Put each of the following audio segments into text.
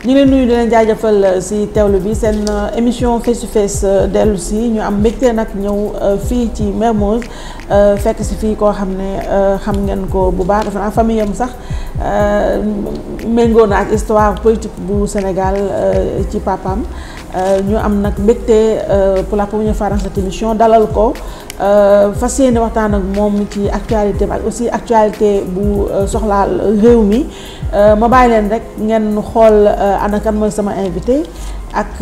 ñu leen nuyu di leen jaajëfal si teewlu bi seen émission face to face dellu si ñu am mbégte nag ñëw fii ci Mermoz fekk si fii koo xam ne xam ngeen ko bu baax dafa naa famille am sax méngoo na ak histoire politique bu Sénégal ci papam ñu am nag mbégte pour la première fois dans cette émission dalal ko fas yéene waxtaan ak moom ci actualité ak aussi actualité bu soxlaal réew mi ma bàyyi leen rek ngeen xool ana kan mooy sama invité ak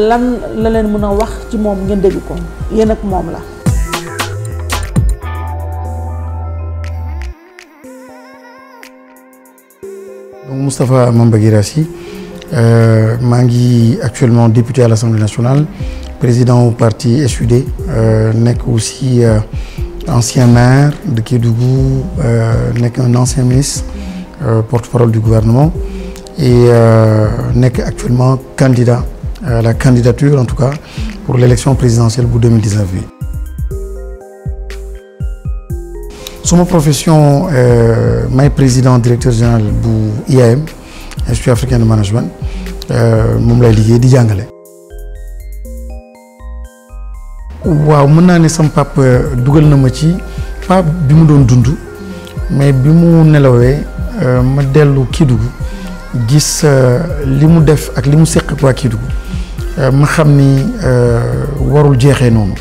lan la leen mën a wax ci moom ngeen dégg ko yéen ak moom la. Donc Moustapha Mamba Guirassy maa ngi actuellement député à l'Assemblée nationale, président au parti SUD, nekk aussi ancien maire de Kédougou, nekk un ancien ministre, porte-parole du gouvernement et nekk actuellement candidat à la candidature en tout cas pour l'élection présidentielle bu 2019 bi. Suma profession may président directeur général bu IAM, Institut africain de management, moom lay liggéey di jàngale. waaw mën naa ne sama papa dugal na ma ci pas bi mu doon dund mais bi mu nelawee ma dellu Kédougou gis li mu def ak li mu seq ak waa Kédougou ma xam ni warul jeexee noonu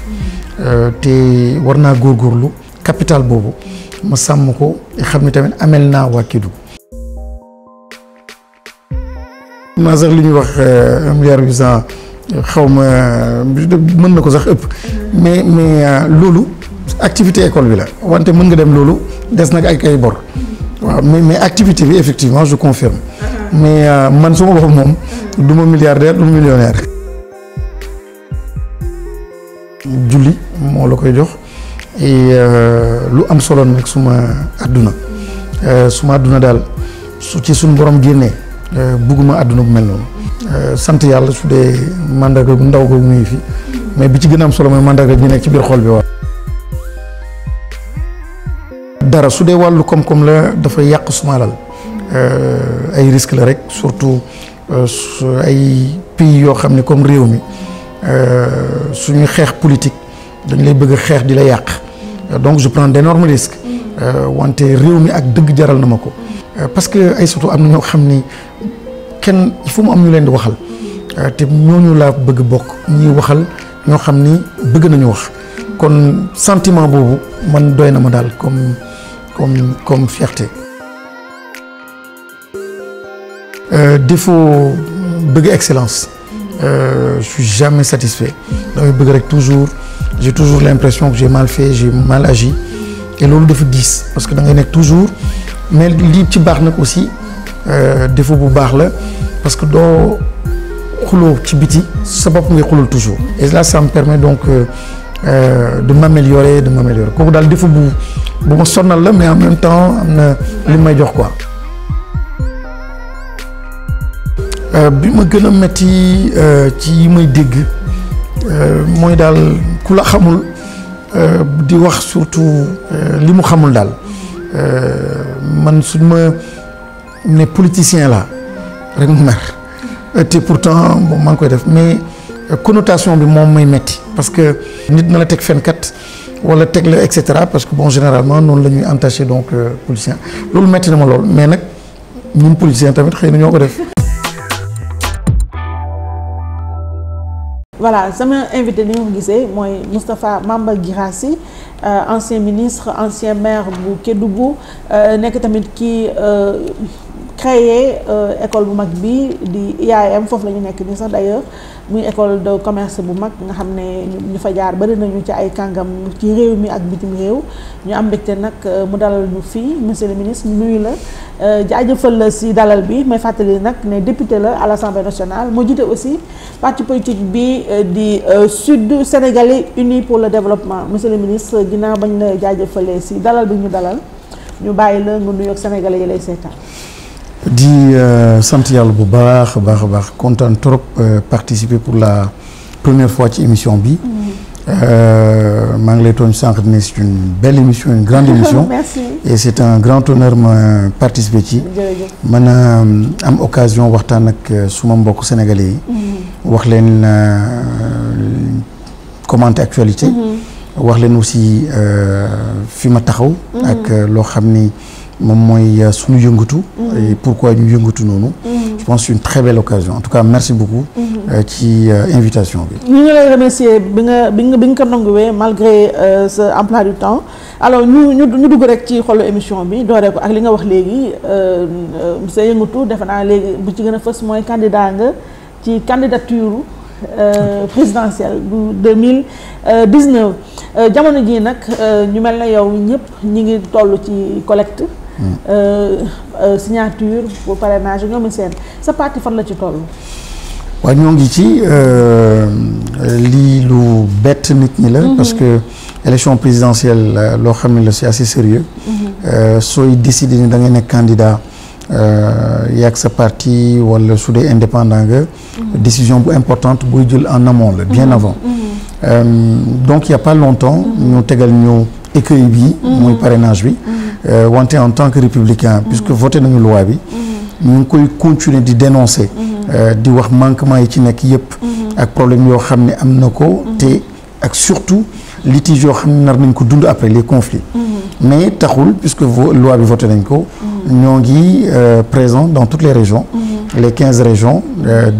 te war naa góorgóorlu capital boobu ma sàmm ko xam ni tamit amel naa waa Kédougou. maa sax li ñuy wax 1,8 milliard xaw ma mën na ko sax ëpp mais loolu activité école bi la wante mën nga dem loolu des nag ay bor waaw mais activité bi effectivement je confirme mais man su ma bopp moom du ma milliardaire du ma millionnaire. julli moo la koy jox et lu am solo nag suma àdduna daal su ci suñu borom génnee bugguma àdduna bu mel noonu. sant yàlla su dee mandarga bu ndaw ko muy fi mais bi ci gën a am solo mooy mandarga bi nekk ci biir xol bi waaw. dara su dee wàllu koom-koom la dafa yàq suma alal ay risque la rek surtout ay pays yoo xam ne comme réew mi suñuy xeex politique dañ lay bëgg a xeex di la yàq donc je prends d'énormes risques wante réew mi ak dëgg jaral na ma ko parce que ay surtout am na ñoo xam ni kenn il faut mu am ñu leen di waxal te ñooñu laa bëgg bokk ñuy waxal ñoo xam ni bëgg nañu wax kon sentiment boobu man doy na ma daal comme fierté. Défaut bëgg excellence je suis jamais satisfait damay bëgg rek j'ai toujours l'impression que j'ai mal fait j'ai mal agi et loolu dafa diis parce que da ngay nekk toujours mais lii ci baax nag aussi défaut bu baax la parce que doo xuloo ci biti sa bopp ngay xulul toujours et là ça me permet donc de m'améliorer kooku daal défaut bu ma sonnal la mais en même temps am na li may jox quoi. bi ma gën a metti ci yi may dégg mooy daal ku la xamul di wax surtout li mu xamul daal man suñ ma ne politicien la rek mu mer te pourtant bon maa ngi koy def mais connotation bi moom may metti parce que nit na la teg fenkat wala teg la et cetera parce que bon généralement noonu la ñuy entaché donc politicien loolu metti na ma lool mais nag ñun politicien tamit xëy na ñoo ko def. voilà sama invité ni nga ko gisee mooy Moustapha Mamba Guirassy ancien ministre ancien maire bu Kédougou nekk tamit kii créé école bu mag bi di IAM foofu la ñu nekk nii sax d'ailleurs muy école de commerce bu mag nga xam ne ñu fa jaar bari nañu ci ay kàngam ci réew mi ak bitim réew ñu am mbégte nag mu dalal ñu fii monsieur le ministre ñu nuyu la jaajëfal la si dalal bi may fàttali nag ne député la à l'Assemblée nationale moo jiite aussi parti politique bi di Sud Sénégalais Unis pour le développement monsieur le ministre ginnaaw bañ la jaajëfalee si dalal bi ñu dalal ñu bàyyi la nga nuyu ak sénégalais yi lay seetaan. di sant yàlla bu baax a baax kontaan trop participer pour la première fois ci émission bi maa ngi lay tooñ sànq ne c'est une belle émission, une grande émission. Merci. Et c'est un grand honneur ma participer ci. mën a am occasion waxtaan ak suma mbokk sénégalais yi. wax leen commenter actualité. wax leen aussi fi ma taxaw. ak loo xam ni moom mooy suñu yëngatu. et pourquoi ñu yëngatu noonu. je pense que c'est une très belle occasion en tout cas merci beaucoup. ci invitation bi. ñu ngi lay remercier bi nga ko nanguwee malgré ce emploi du temps alors ñu dugg rek ci xolu émission bi dooree ko ak li nga wax léegi sa yëngatu defe naa léegi bu ci gën a fës mooy candidat nga ci candidature présidentielle bu 2019 jamono jii nag ñu mel na yow ñëpp ñi ngi toll ci collecte. signature pour parrainage ñoom seen sa parti fan la ci toll. waaw ñoo ngi ci lii lu bett nit ñi la. parce que élection présidentielle loo xam ne la c'est assez sérieux. sooy décider ni da ngay nekk candidat yàgg sa parti wala su dee indépendant nga. décision bu importante booy jël en amont la bien avant. donc il y a pas longtemps ñu tegal ñu écueil bi. mooy parrainage bi. wante en tant que républicain puisque voté nañu loi bi. ñu ngi koy continuer di dénoncer. di wax manquement yi ci nekk yëpp. ak problème yoo xam ne am na ko. te ak surtout litige yoo xam ne nar nañ ko dund après les conflits. mais taxul puisque loi bi voté nañ ko. ñoo ngi présent dans toutes les régions. les 15 régions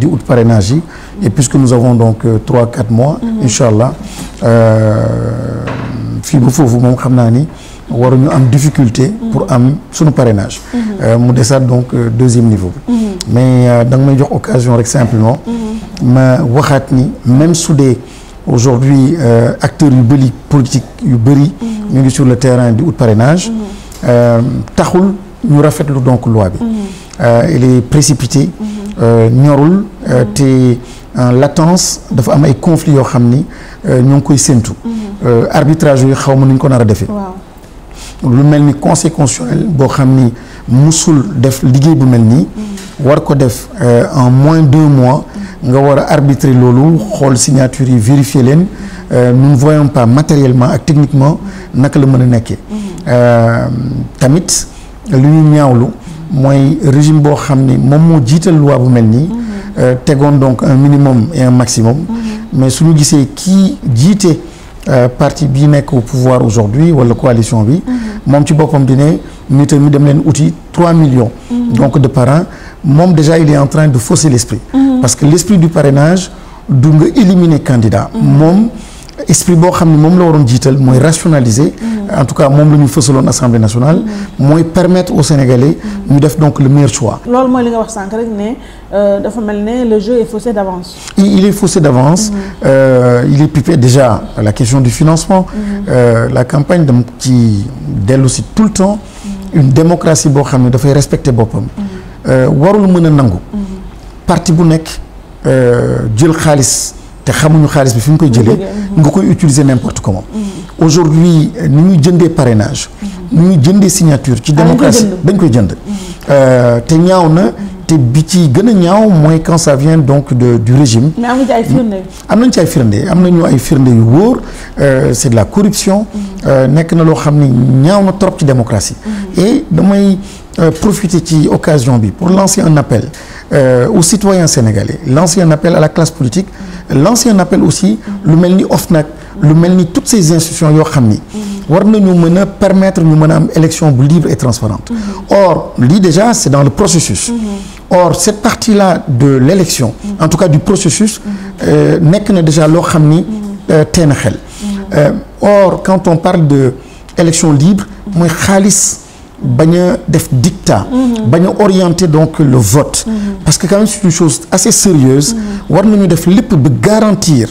di ut parrainage yi. et puisque nous avons donc 3-4 mois. incha allah fii ba foofu moom xam naa ni. waruñu am difficulté pour am suñu parrainage. mu desaat donc deuxième niveau bi. mais da nga may jox occasion rek simplement. ma waxaat ni même su dee aujourd'hui acteurs yu bëri politique yu bëri. ñu ngi sur le terrain di ut parrainage. taxul ñu rafetlu donc loi bi. il est précipité. ñorul te en latence dafa am ay conflits yoo xam ni ñoo ngi koy séntu. arbitrage yooyu xaw ma nu ñu ko nar a defee. lu mel ni conseil constitutionnel boo xam ni musul def liggéey bu mel nii. war ko def en moins de 2 mois. nga war a arbitrer loolu xool signature yi vérifier leen. nous ne voyons pas matériellement ak techniquement naka la mën a nekkee. tamit lu ñu ñaawlu mooy régime boo xam ni moom moo jiital loi bu mel nii. tegoon donc un minimum et un maximum. mais suñu gisee kii jiite. parti bii nekk au pouvoir aujourd'hui wala coalition bi. moom ci boppam di ne nit mi dem leen outil 3 millions. donc de parrain moom déjà il est en train de fausser l'esprit. parce que l'esprit du parrainage du nga éliminer candidat. moom esprit boo xam ne moom la waroon jiital mooy rationaliser. en tout cas moom la ñu fësaloon assemblée nationale. mooy permettre aux Sénégalais. ñu def donc le meilleur choix. loolu mooy li nga wax sànq rek ne dafa mel ne le jeu est faussé d'avance. il est faussé d'avance. il est pipé déjà la question du financement. la campagne dam ci dellu si tout le temps. une démocratie boo xam ne dafay respecter boppam. warul mën a nangu. parti bu nekk jël xaalis. te xamuñu xaalis bi fi ñu koy jëlee nga koy utiliser n'importe comment. aujourd'hui ni ñuy jëndee parrainage. ni ñuy jëndee signature ci démocratie dañ koy jënd. te ñaaw na te bi ci gën a ñaaw mooy quand ça vient donc du régime. mais am na ci ay firnde. am nañ ci ay firnde am nañu ay firnde yu wóor. c'est de la corruption. nekk na loo xam ni ñaaw na trop ci démocratie. et damay profiter ci occasion bi pour lancer un appel aux citoyens sénégalais lancer un appel à la classe politique. lancer un appel aussi lu mel ni OFNAC lu mel ni toutes ces institutions yoo xam ni war nañu mën a permettre ñu mën a am élection bu libre et transparente. or lii déjà c'est dans le processus. or cette partie-là de l'élection en tout cas du processus nekk na déjà loo xam ni tee na xel. or quand on parle de élection libre mooy xaalis bañ a def dictat. bañ a orienter donc le vote. parce que quand même c'est une chose assez sérieuse. war nañu def lépp ba garantir.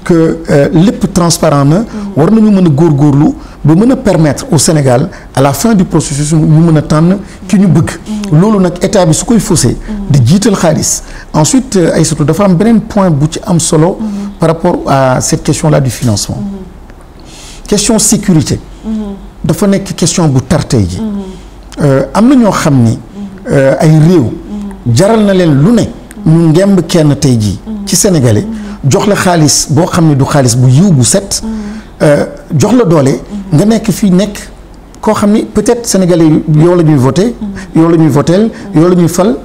que lépp transparent na. war nañu mën a góorgóorlu ba mën a permettre au Sénégal à la fin du processus ñu mën a tànn ki ñu bëgg. loolu nag état bi su koy faussé. di jiital xaalis. ensuite ay surtout dafa am beneen point bu ci am solo. par rapport à cette question-là du financement. question sécurité. dafa nekk question bu tartey ji. am na ñoo xam ni ay réew jaral na leen lu ne ñu ngemb kenn tey jii ci sénégalais jox la xaalis boo xam ne du xaalis bu yiw bu set jox la doole nga nekk fii nekk koo xam ni peut-être sénégalais yow la ñuy voté yow la ñuy voteel yow la ñuy fal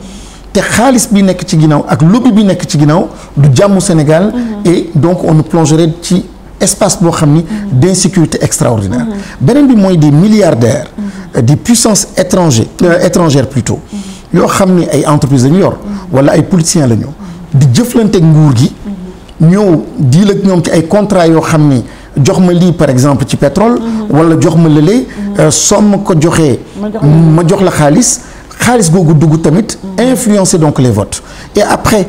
te xaalis bi nekk ci ginnaaw ak lobby bi nekk ci ginnaaw du jàmmu Sénégal et donc on nous plongerait ci espace boo xam ni d'insécurité extraordinaire beneen bi mooy des milliardaires des puissances étrangères plutôt yoo xam ni ay entreprises lañu yor wala ay politiciens la ñu di jëflante ak nguur gi ñëw diil ak ñoom ci ay contrats yoo xam ni jox ma lii par exemple ci pétrole wala jox ma lële soo ma ko joxee ma jox la xaalis googu dugg tamit influencer donc les votes et après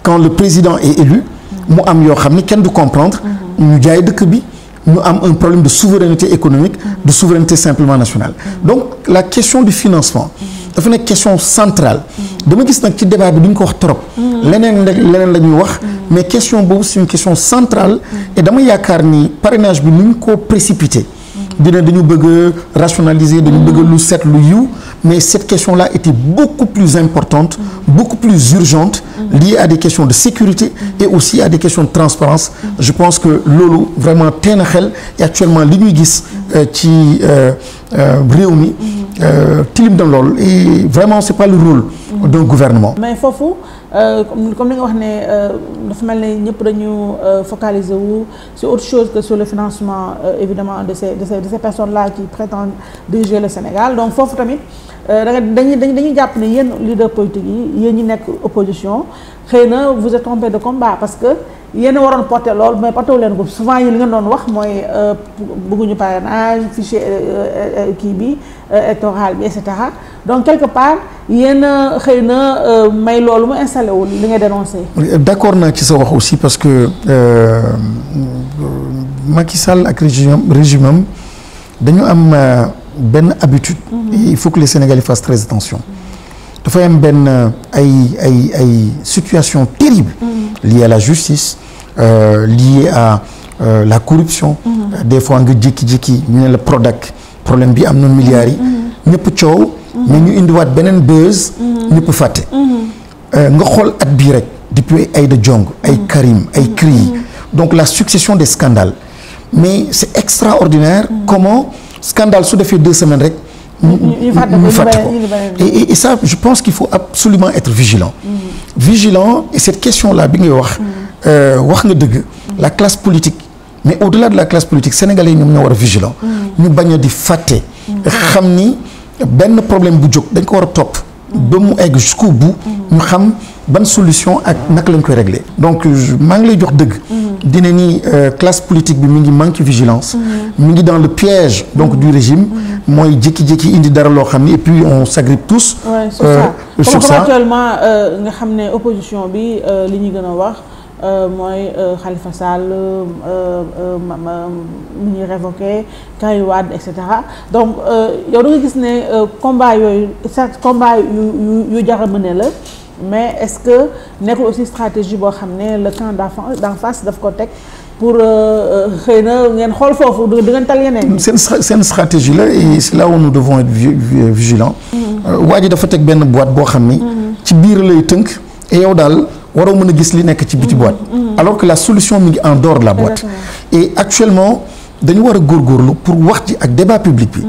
quand le président est élu mu am yoo xam ni kenn du comprendre ñu jaay dëkk bi ñu am un problème de souveraineté économique de souveraineté simplement nationale donc la question du financement dafa nekk question centrale dama gis nag ci débat bi duñ ko wax trop leneen la ñuy wax mais question boobu c'est une question centrale et dama yaakaar ni parrainage bi nuñ ko précipité dina dañu bëgg a rationaliser dañu bëgg lu set lu yiw mais cette question-là était beaucoup plus importante beaucoup plus urgente liée à des questions de sécurité et aussi à des questions de transparence je pense que loolu vraiment teen a xel et actuellement li ñuy gis ci réew mi tilim na lool et vraiment c'est pas le rôle d'un gouvernement mais foofu comme li nga wax ne dafa mel ne ñëpp dañu focaliser wu sur autre chose que sur le financement évidemment de ces personnes-là qui prétendent diriger le Sénégal donc foofu tamit dañuy jàpp ne yéen leader politique yi yéen ñi nekk opposition xëy na vous êtes trompé de combat parce que yéen a waroon porter lool mais porté wu leen ko souvent yi li ngeen doon wax mooy bëgguñu parrainage fichier kii bi électoral bi et cetera donc quelque part yéen xëy na may loolu mu installé wu li nga dénoncé. d'accord naa ci sa wax aussi parce que Macky Sall ak régime am dañu am benn habitude. il faut que les Sénégalais fassent très attention. dafay am benn ay situation terrible. liée à la justice liée à la corruption. des fois nga jékki-jékki ñu ne la Prodac problème bi am na milliards yi. ñëpp coow. mais ñu indiwaat beneen buzz. ñëpp fàtte. nga xool at bii rek depuis Aïda Diong ay Karim ay CREI donc la succession des scandales mais c'est extraordinaire comment scandale su defee 2 semaines rek. ñu fàtte ko et ça je pense qu'il faut absolument être vigilant. vigilant et cette question-là bi ngay wax nga dëgg. la classe politique mais au-delà de la classe politique sénégalais yi ñoom ñoo war a vigilant. ñu bañ a di fàtte. xam ni benn problème bu jóg dañ ko war a topp. ba mu egg jusqu'au bout. ñu xam ban solution ak naka lañ koy régler. donc maa ngi lay jox dëgg. dina ni classe politique bi mi ngi manque vigilance. mi ngi dans le piège donc du régime. mooy jékki-jékki indi dara loo xam ni et puis on s'agrippe tous. sur ça actuellement nga xam ne opposition bi li ñu gën a wax mooy Khalifa Sall mi ñuy révoqué Karim Wade et cetera donc yow da nga gis ne combat yooyu certes combat yu jar a mëne la mais est-ce que nekkul aussi stratégie boo xam ne le camp d'en face daf ko teg pour xëy na ngeen xool foofu di ngeen tal yeneen. seen stratégie la et c'est là où nous devons être vigilants. waa ji dafa teg benn boîte boo xam ni. ci biir lay tënk et yow daal waroo mën a gis li nekk ci biti boîte. alors que la solution mi ngi en dehors de la boîte. et actuellement dañu war a góorgóorlu pour wax ci ak débat public bi.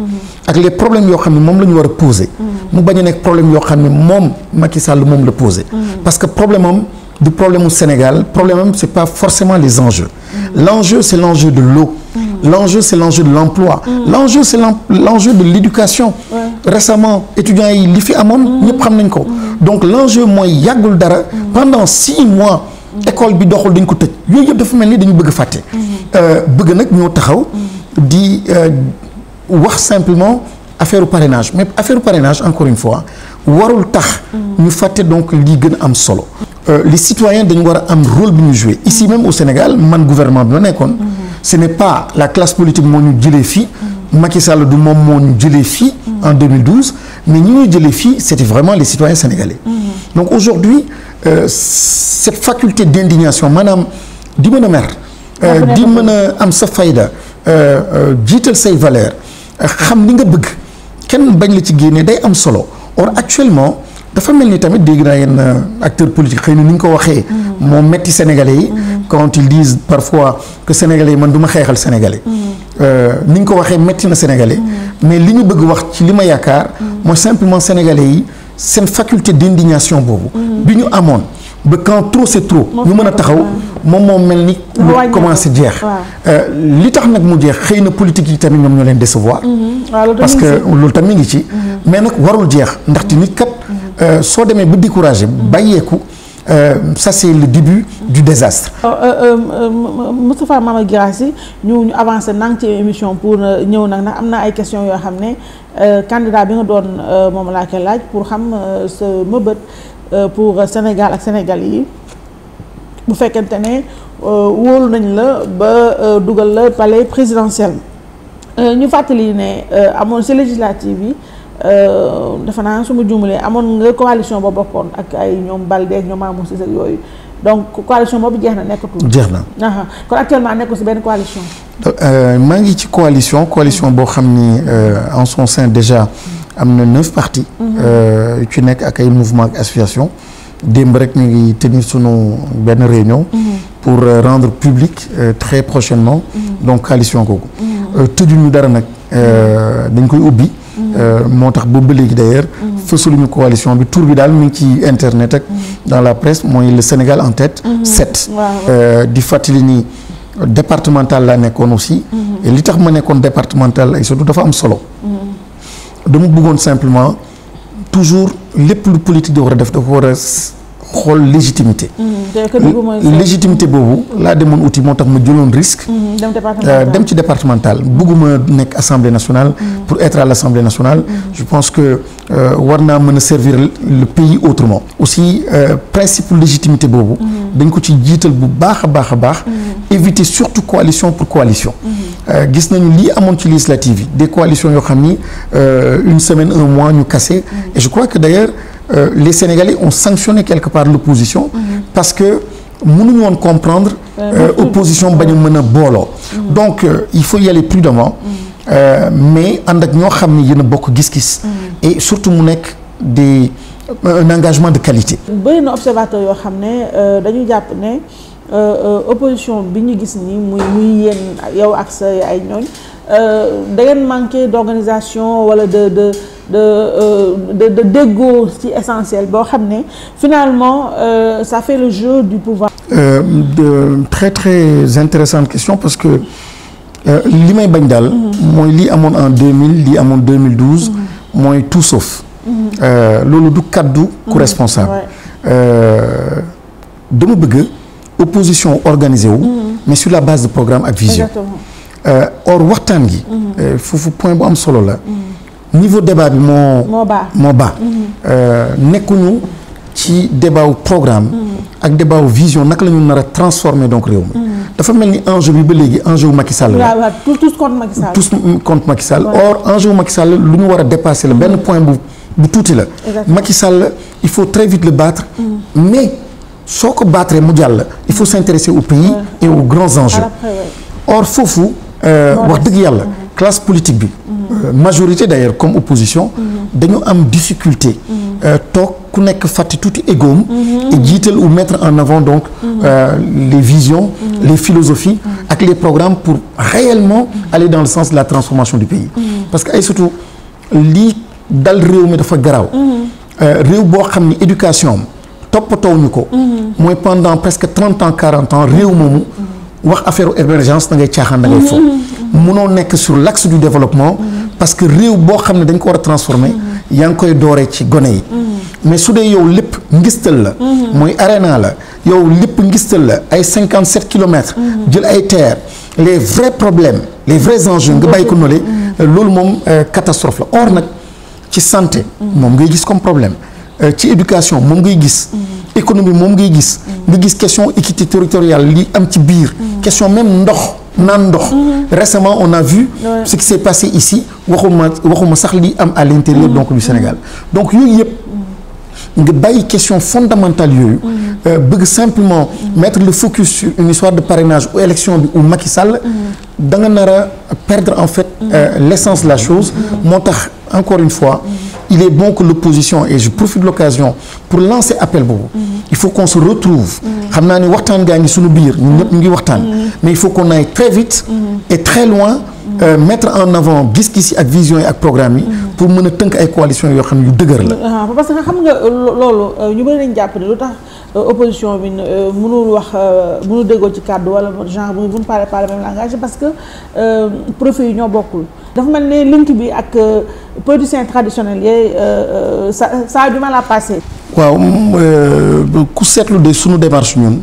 ak les problèmes yoo xam ne moom la ñu war a poser. mu bañ a nekk problème yoo xam ne moom Macky Sall moom la poser. parce que problème am du problème au Sénégal problème am c'est pas forcément les enjeux. L'enjeu c'est l'enjeu de l'eau. L'enjeu c'est l'enjeu de l'emploi. L'enjeu c'est l'enjeu de l'éducation. Récemment étudiants yi li fi amoon ñëpp xam nañ ko. donc l'enjeu mooy yàggul dara. pendant 6 mois. école bi doxul dañ ko tëj yooyu yëpp dafa mel ni dañu bëgg a fàtte. bëgg nag ñoo taxaw. di wax simplement affaire parrainage mais affaire parrainage encore une fois warul tax. ñu fàtte donc lii gën a am solo. les citoyens dañu war a am rôle bi ñu jouer ici même au Sénégal man gouvernement bi ma nekkoon. ce n'est pas la classe politique moo ñu jëlee fii. Macky Sall du moom moo ñu jëlee fii. en 2012 mais ñi ñuy jëlee fii c'était vraiment les citoyens sénégalais. donc aujourd'hui cette faculté d'indignation maanaam di mën a mer. di mën a am sa fayda jiital say valeurs xam li nga bëgg kenn bañ la ci génne day am solo or actuellement dafa mel ni tamit dégg naa yenn acteurs politiques xëy na ni ñu ko waxee. moo metti Sénégalais yi. quand ils disent parfois que Sénégalais yi man du ma xeexal Sénégalais. ni ñu ko waxee metti na Sénégalais. mais li ñu bëgg wax ci li ma yaakaar. mooy simplement Sénégalais yi seen faculté d'indignation boobu. bi ñu amoon ba quand trop c'est trop. ñu mën a taxaw moom moo mel ni. lu commencé jeex. li tax nag mu jeex xëy na politique yi tamit ñoom ñoo leen décevoir. parce que loolu tamit ngi ci. mais nag warul jeex ndaxte nit kat. soo demee ba découragé bàyyeeku ça c'est le début du désastre. Moustapha Mama Guirassy ñu avancé nang ci émission pour ñëw nag ndax am na ay questions yoo xam ne candidat bi nga doon moom laa koy laaj pour xam sa mëbët pour Sénégal ak Sénégal yi bu fekkente ne wóolu nañ la ba dugal la palais présidentiel ñu fàttali ne amoon ci législative yi. dafa naa su ma juumalee amoon nga coalition ba bokkoon ak ay ñoom Balde ak ñoom Mamour Cissé ak yooyu donc coalition boobu jeex na nekkatul. jeex na kon actuellement nekkul ci benn coalition. maa ngi ci coalition boo xam ni en son sein déjà am na 9 partis. ci nekk ak ay mouvement ak association démb rek ñu ngi tenir sunu benn réunion. pour rendre public très prochainement. donc coalition kooku. tëjuñu dara nag dañ koy ubbi. moo tax boobu ba léegi d'ailleurs fësaluñu coalition bi tur bi daal mi ngi ci internet ak dans la presse mooy le Sénégal en tête 7 di fàttali ni départemental laa nekkoon aussi et li tax ma nekkoon départemental ay surtout dafa am solo dama bëggoon simplement toujours lépp lu politique di war a def dafa war a xool légitimité. légitimité boobu laa demoon uti moo tax ma jëloon risque. dem ci départemental bëgguma nekk assemblée nationale. pour être à l'assemblée nationale. je pense que war naa mën a servir le pays autrement. aussi principe légitimité boobu. dañ ko ci jiital bu baax a baax. éviter surtout coalition pour coalition. gis nañu lii amoon ci législative yi des coalitions yoo xam ni une semaine un mois ñu cassé. et je crois que d'ailleurs les Sénégalais ont sanctionné quelque part l'opposition parce que mënuñu woon comprendre opposition bañu mën a booloo donc il faut y aller prudemment mais ànd ak ñoo xam ne yéen a bokk gis-gis et surtout mu nekk un engagement de qualité. bëri na observateur yoo xam ne dañu jàpp ne opposition bi ñu gis nii muy yéen yow ak sa ay ñooñ da ngeen manqué d'organisation wala de déggoo ci essentiel boo xam ne finalement ça fait le jeu du pouvoir. Très très intéressante question parce que li may bañ daal. mooy lii amoon en 2000 lii amoon 2012. mooy tout sauf. loolu du kaddu ku responsable. dama bëgg opposition organisée wu. mais sur la base de programme ak vision. or waxtaan gi. foofu point bu am solo la. niveau débat bi moo baax nekkuñu ci débat wu programme ak débat wu vision naka la ñu nar a transformer donc réew mi dafa mel ni enjeu bi ba léegi enjeu wu Macky Sall la tous contre Macky Sall tous contre Macky Sall or enjeu wu Macky Sall lu ñu war a dépasser la benn point bu tuuti la Macky Sall il faut très vite le battre mais soo ko battre mu jàll il faut s'intéresser au pays et aux grands enjeux or foofu wax dëgg yàlla classe politique bi majorité d'ailleurs comme opposition dañu am difficulté toog ku nekk fàtte tuuti égoom et jiital ou mettre en avant donc les visions les philosophies ak les programmes pour réellement aller dans le sens de la transformation du pays parce que ay surtout lii dal réew mi dafa garaaw réew boo xam ni éducation am toppatoo ñu ko mooy pendant presque 30 ans 40 ans réew moomu wax affaire émergence da ngay caaxaan da ngay foofu munoo nekk sur l'axe du développement parce que réew boo xam ne dañ ko war a transformer yaa ngi koy dooree ci gone yi mais su dee yow lépp ngistal la mooy arena la yow lépp ngistal la ay 57 kilomètres jël ay terres les vrais problèmes les vrais enjeux nga bàyyi ko nole loolu moom catastrophe la or nag ci santé moom ngay gis comme problème ci éducation moom ngay gis économie moom ngay gis nga gis question équité territoriale li am ci biir question même ndox naan ndox récemment on a vu ce qui s'est passé ici waxuma sax li am à l'intérieur donc du Sénégal donc yooyu yëpp nga bàyyi question fondamentale yooyu bëgg simplement mettre le focus sur une histoire de parrainage ou élection bi ou Macky Sall da nga nar a perdre en fait l'essence de la chose moo tax encore une fois il est bon que l'opposition, et je profite de l'occasion pour lancer appel boobu. Il faut qu'on se retrouve. xam naa ni waxtaan gaa ngi suñu biir ñun ñëpp ñu ngi waxtaan. mais il faut qu'on aille très vite. et très loin. mettre en avant gis-gis yi ak vision yi ak programme yi. pour mën a tënk ay coalition yoo xam ne yu dëgër la. parce que xam nga loolu ñu bëri nañ jàpp ne lu tax opposition bi mënul wax mënul déggoo ci kàddu wala genre bu ñu parler pas le même langage parce que profil yi ñoo bokkul. dafa mel ne link bi ak politiciens traditionnels yooyu ça a du mal à passer. waaw ku seetlu de sunu démarche ñun.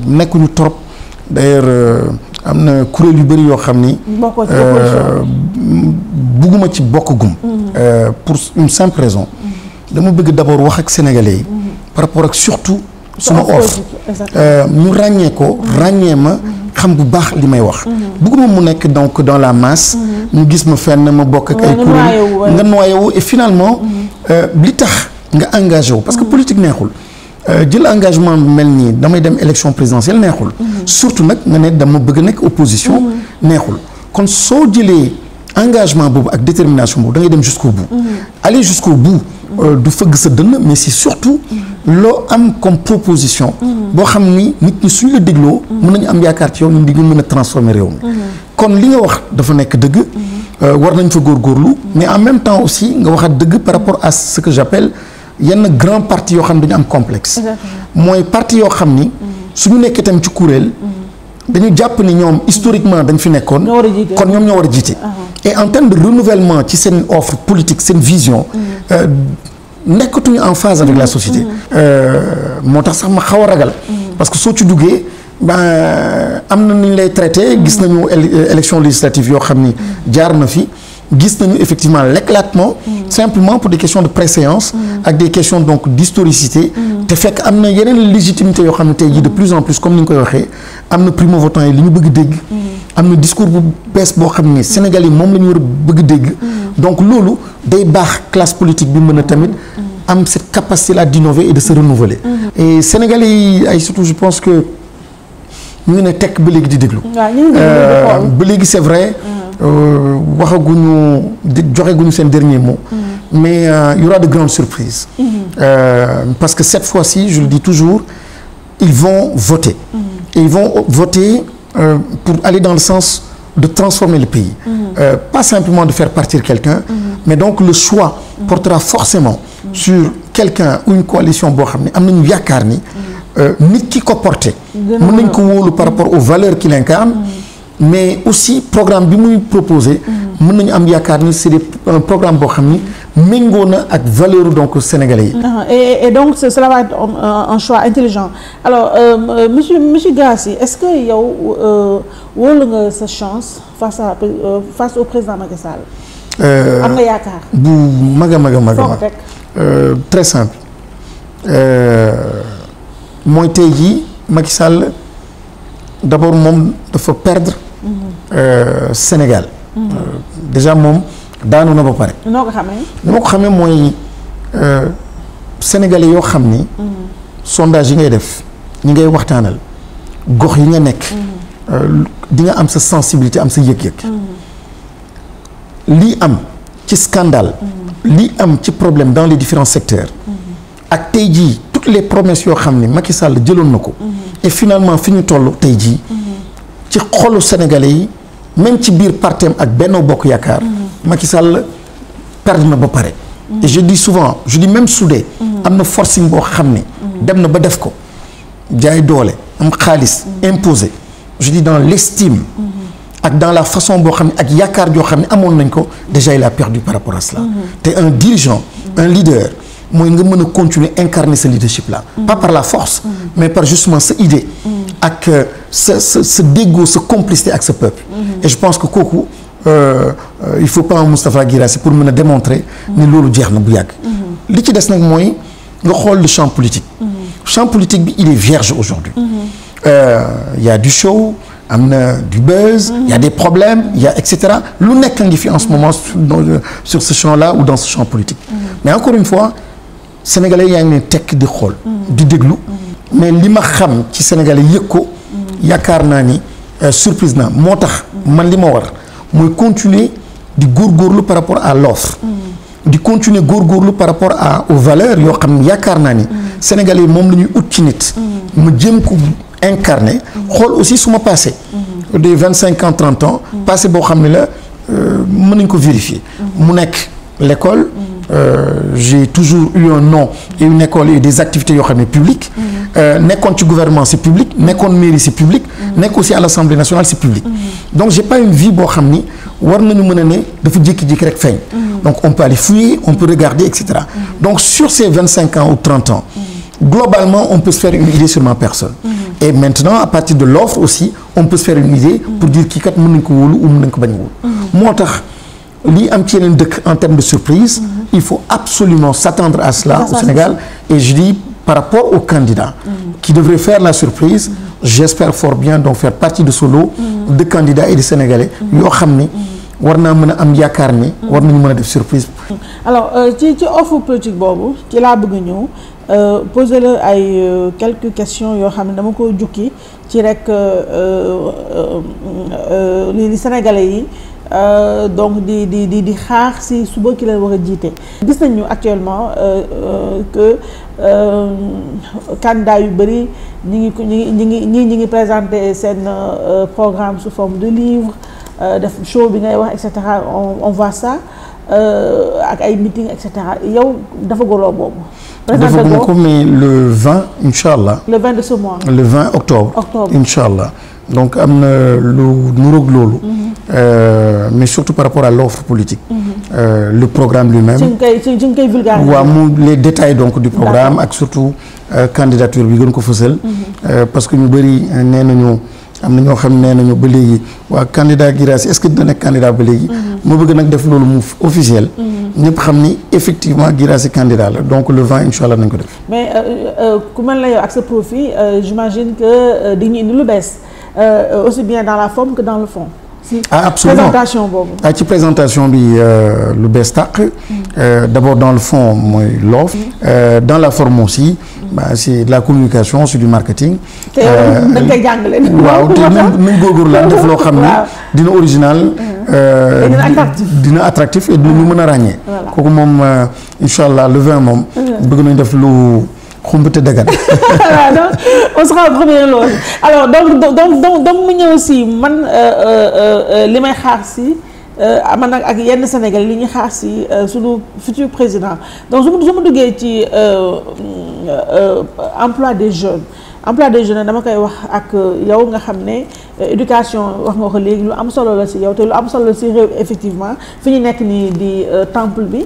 nekkuñu trop d'ailleurs am na kuréel yu bëri yoo xam ni. bokkoo ci opposition bugguma ci bokk gum. pour une simple raison. dama bëgg d'abord wax ak sénégalais yi. par rapport ak surtout. suma offre ñu ràññee ko ràññee ma. xam bu baax li may wax. bëgguma mu nekk donc dans la masse. ñu gis ma fenn ma bokk ak ay kuréel nga noyé wu et finalement li tax nga engagé wu parce que politique neexul jël engagement mel nii damay dem élection présidentielle neexul. surtout nag nga ne dama bëgg nekk opposition. neexul kon soo jëlee engagement boobu ak détermination boobu da ngay dem jusqu'au bout. aller jusqu'au bout du fëgg sa dënn mais c'est surtout loo am comme proposition. boo xam ni nit ñi suñu la dégloo. mën nañu am yaakaar ci yow ñun di nga mën a transformer réew mi. kon li nga wax dafa nekk dëgg. war nañ fa góorgóorlu. mais en même temps aussi nga waxaat dëgg par rapport à ce que j'appelle yenn grand parti yoo xam ne dañu am complexe. mooy parti yoo xam ni. suñu nekkee tam ci kuréel. dañu jàpp ni ñoom historiquement dañ fi nekkoon. kon ñoom ñoo war a jiite. et en termes de renouvellement ci seen offre politique seen vision. nekkatuñu en phase avec la société. moo tax sax ma xaw a ragal. parce que soo ci duggee am na nu ñu lay traité gis nañu élection législative yoo xam ni jaar na fi gis nañu effectivement l'éclatement simplement pour des questions de préséance ak des questions donc d'historicité te fekk am na yeneen légitimité yoo xam ne tey jii de plus en plus comme ni nga koy waxee am na primo-votants yi li ñu bëgg dégg am na discours bu bees boo xam ne Sénégal yi moom la ñu war a bëgg dégg donc loolu day baax classe politique bi mën a tamit am cette capacité là d'innover et de se renouveler et Sénégalais yi ay surtout je pense que ñu ngi ne tekk ba léegi di déglu ba léegi c'est vrai waxaguñu joxeguñu seen dernier mot mais il y aura de grandes surprises parce que cette fois-ci je le dis toujours ils vont voter et ils vont voter pour aller dans le sens de transformer le pays pas simplement de faire partir quelqu'un mais donc le choix portera forcément sur quelqu'un ou une coalition boo xam ne am nañu yaakaar ni nit ki ko porté mën nañ ko wóolu par rapport aux valeurs qu'il incarne mais aussi programme bi muy proposé mën nañu am yaakaar ni c'est un programme boo xam ni méngoo na ak valeur donc sénégalais yi et donc cela va être un choix intelligent alors monsieur Guirassy est-ce que yow wóolu nga sa chance face au président Macky Sall am nga yaakaar bu mag a mag a mag très simple mooy tey jii Macky Sall d'abord moom dafa perdre Sénégal déjà moom daanu na ba pare noo ko xamee ni ma ko xamee mooy sénégalais yoo xam ni sondage yi ngay def ñi ngay waxtaanal gox yi nga nekk di nga am sa sensibilité am sa yëg-yëg lii am ci scandale lii am ci problème dans les différents secteurs ak tey jii toutes les promesses yoo xam ni Macky Sall jëloon na ko et finalement fi ñu toll tey jii ci xolu sénégalais yi même ci biir partem ak Benno Bokk Yaakaar Macky Sall perdre na ba pare et je dis souvent je dis même su dee am na forcing boo xam ne dem na ba def ko jaay doole am xaalis imposé je dis dans l'estime ak dans la façon boo xam ne ak yaakaar joo xam ne amoon nañ ko déjà il a perdu par rapport à cela te un dirigeant un leader mooy nga mën a continuer incarner ce leadership là pas par la force mais par justement sa idée ak sa déggoo sa complicité ak sa peuple et je pense que kooku il faut pas un Moustapha Guirassy pour mën a démontrer ni loolu jeex na bu yàgg li ci des nag mooy nga xool le champ politique champ politique bi il est vierge aujourd'hui il y a du show am na du buzz il y a des problèmes il y a etc lu nekk ngi fi en ce moment sur ce champ là ou dans ce champ politique mais encore une fois sénégalais yaa ngi ne tekk di xool di déglu mais li ma xam ci sénégalais yëg ko yaakaar naa ni surprise na moo tax man li ma war mooy continuer di góorgóorlu par rapport à l'offre di continuer góorgóorlu par rapport aux valeurs yoo xam ne yaakaar naa ni Sénégalais yi moom la ñuy ut ci nit. ma jëm ko incarner. xool aussi su ma passé. des 25 ans 30 ans. passé boo xam ne la mën nañ ko vérifier. mu nekk l'école. J'ai toujours eu un nom et une école et des activités yoo xam ne publiques. nekkoon ci gouvernement c'est public nekkoon mairie c'est public. nekk aussi à l'Assemblée nationale c'est public. donc j'ai pas une vie boo xam ni war nañu mën a ne dafa jékki-jékki rek feeñ. donc on peut aller fouiller on peut regarder et cetera. donc sur ces 25 ans ou 30 ans. globalement on peut se faire une idée sur ma personne. et maintenant à partir de l'offre aussi on peut se faire une idée. pour dire kii kat mën nañ ko wóolu ou mën nañ ko bañ a wóolu. moo tax lii am ci yeneen dëkk en termes de surprise. il faut absolument s'attendre à cela au Sénégal et je dis par rapport aux candidats. qui devraient faire la surprise. j'espère fort bien donc faire partie de ce lot de candidats et de Sénégalais yoo xam ni war naa mën a am yaakaar ni war nañu mën a def surprise. alors ci offre politique boobu ci laa bëgg a ñëw poser la ay quelques questions yoo xam ne dama ko jukki ci rek li Sénégalais yi donc di xaar si suba ki leen war a jiite. gis nañu actuellement que candidats yu bëri ñi ngi présenter seen programme sous forme de livre def show bi ngay wax et cetera on voit ça ak ay meeting et cetera yow dafa goloo boobu. dafa ko mais le 20 incha allah. le 20 de ce mois. le 20 octobre. incha allah donc am na lu nuroog loolu. mais surtout par rapport à l'offre politique. Le programme lui-même. ci nga koy vulgariser. waaw les détails donc du programme ak surtout candidature bi gën ko fësal. parce que ñu bëri nee nañu am na ñoo xam nee nañu ba léegi waa candidat Guirassy est-ce que dina nekk candidat ba léegi. ma bëgg nag def loolu mu officiel. ñëpp xam ni effectivement Guirassy candidat la donc le 20 incha allah nañ ko def. mais ku mel na yow ak sa profil j'imagine que di ñu indi lu bees aussi bien dans la forme que dans le fond. si présentation boobu. ci présentation bi lu bees tàq. d'abord dans le fond mooy l'offre. dans la forme aussi. c'est de la communication c'est du marketing. te dañ koy jàngale. waaw te nañ góorgóorlu la def loo xam ne dina original. dina attractif et dina ñu mën a ràññee. kooku moom incha allah le 20 moom. bëgg nañ def lu. xumbate dagan. donc on sera au premier loge alors donc mu ñëw si man li may xaar si man nag ak yenn Sénégal li ñuy xaar si sunu futur président donc su ma duggee ci emploi des jeunes dama koy wax ak yow nga xam ne éducation wax nga ko léegi lu am solo la si yow te lu am solo la si réew effectivement fi ñu nekk nii di temple bi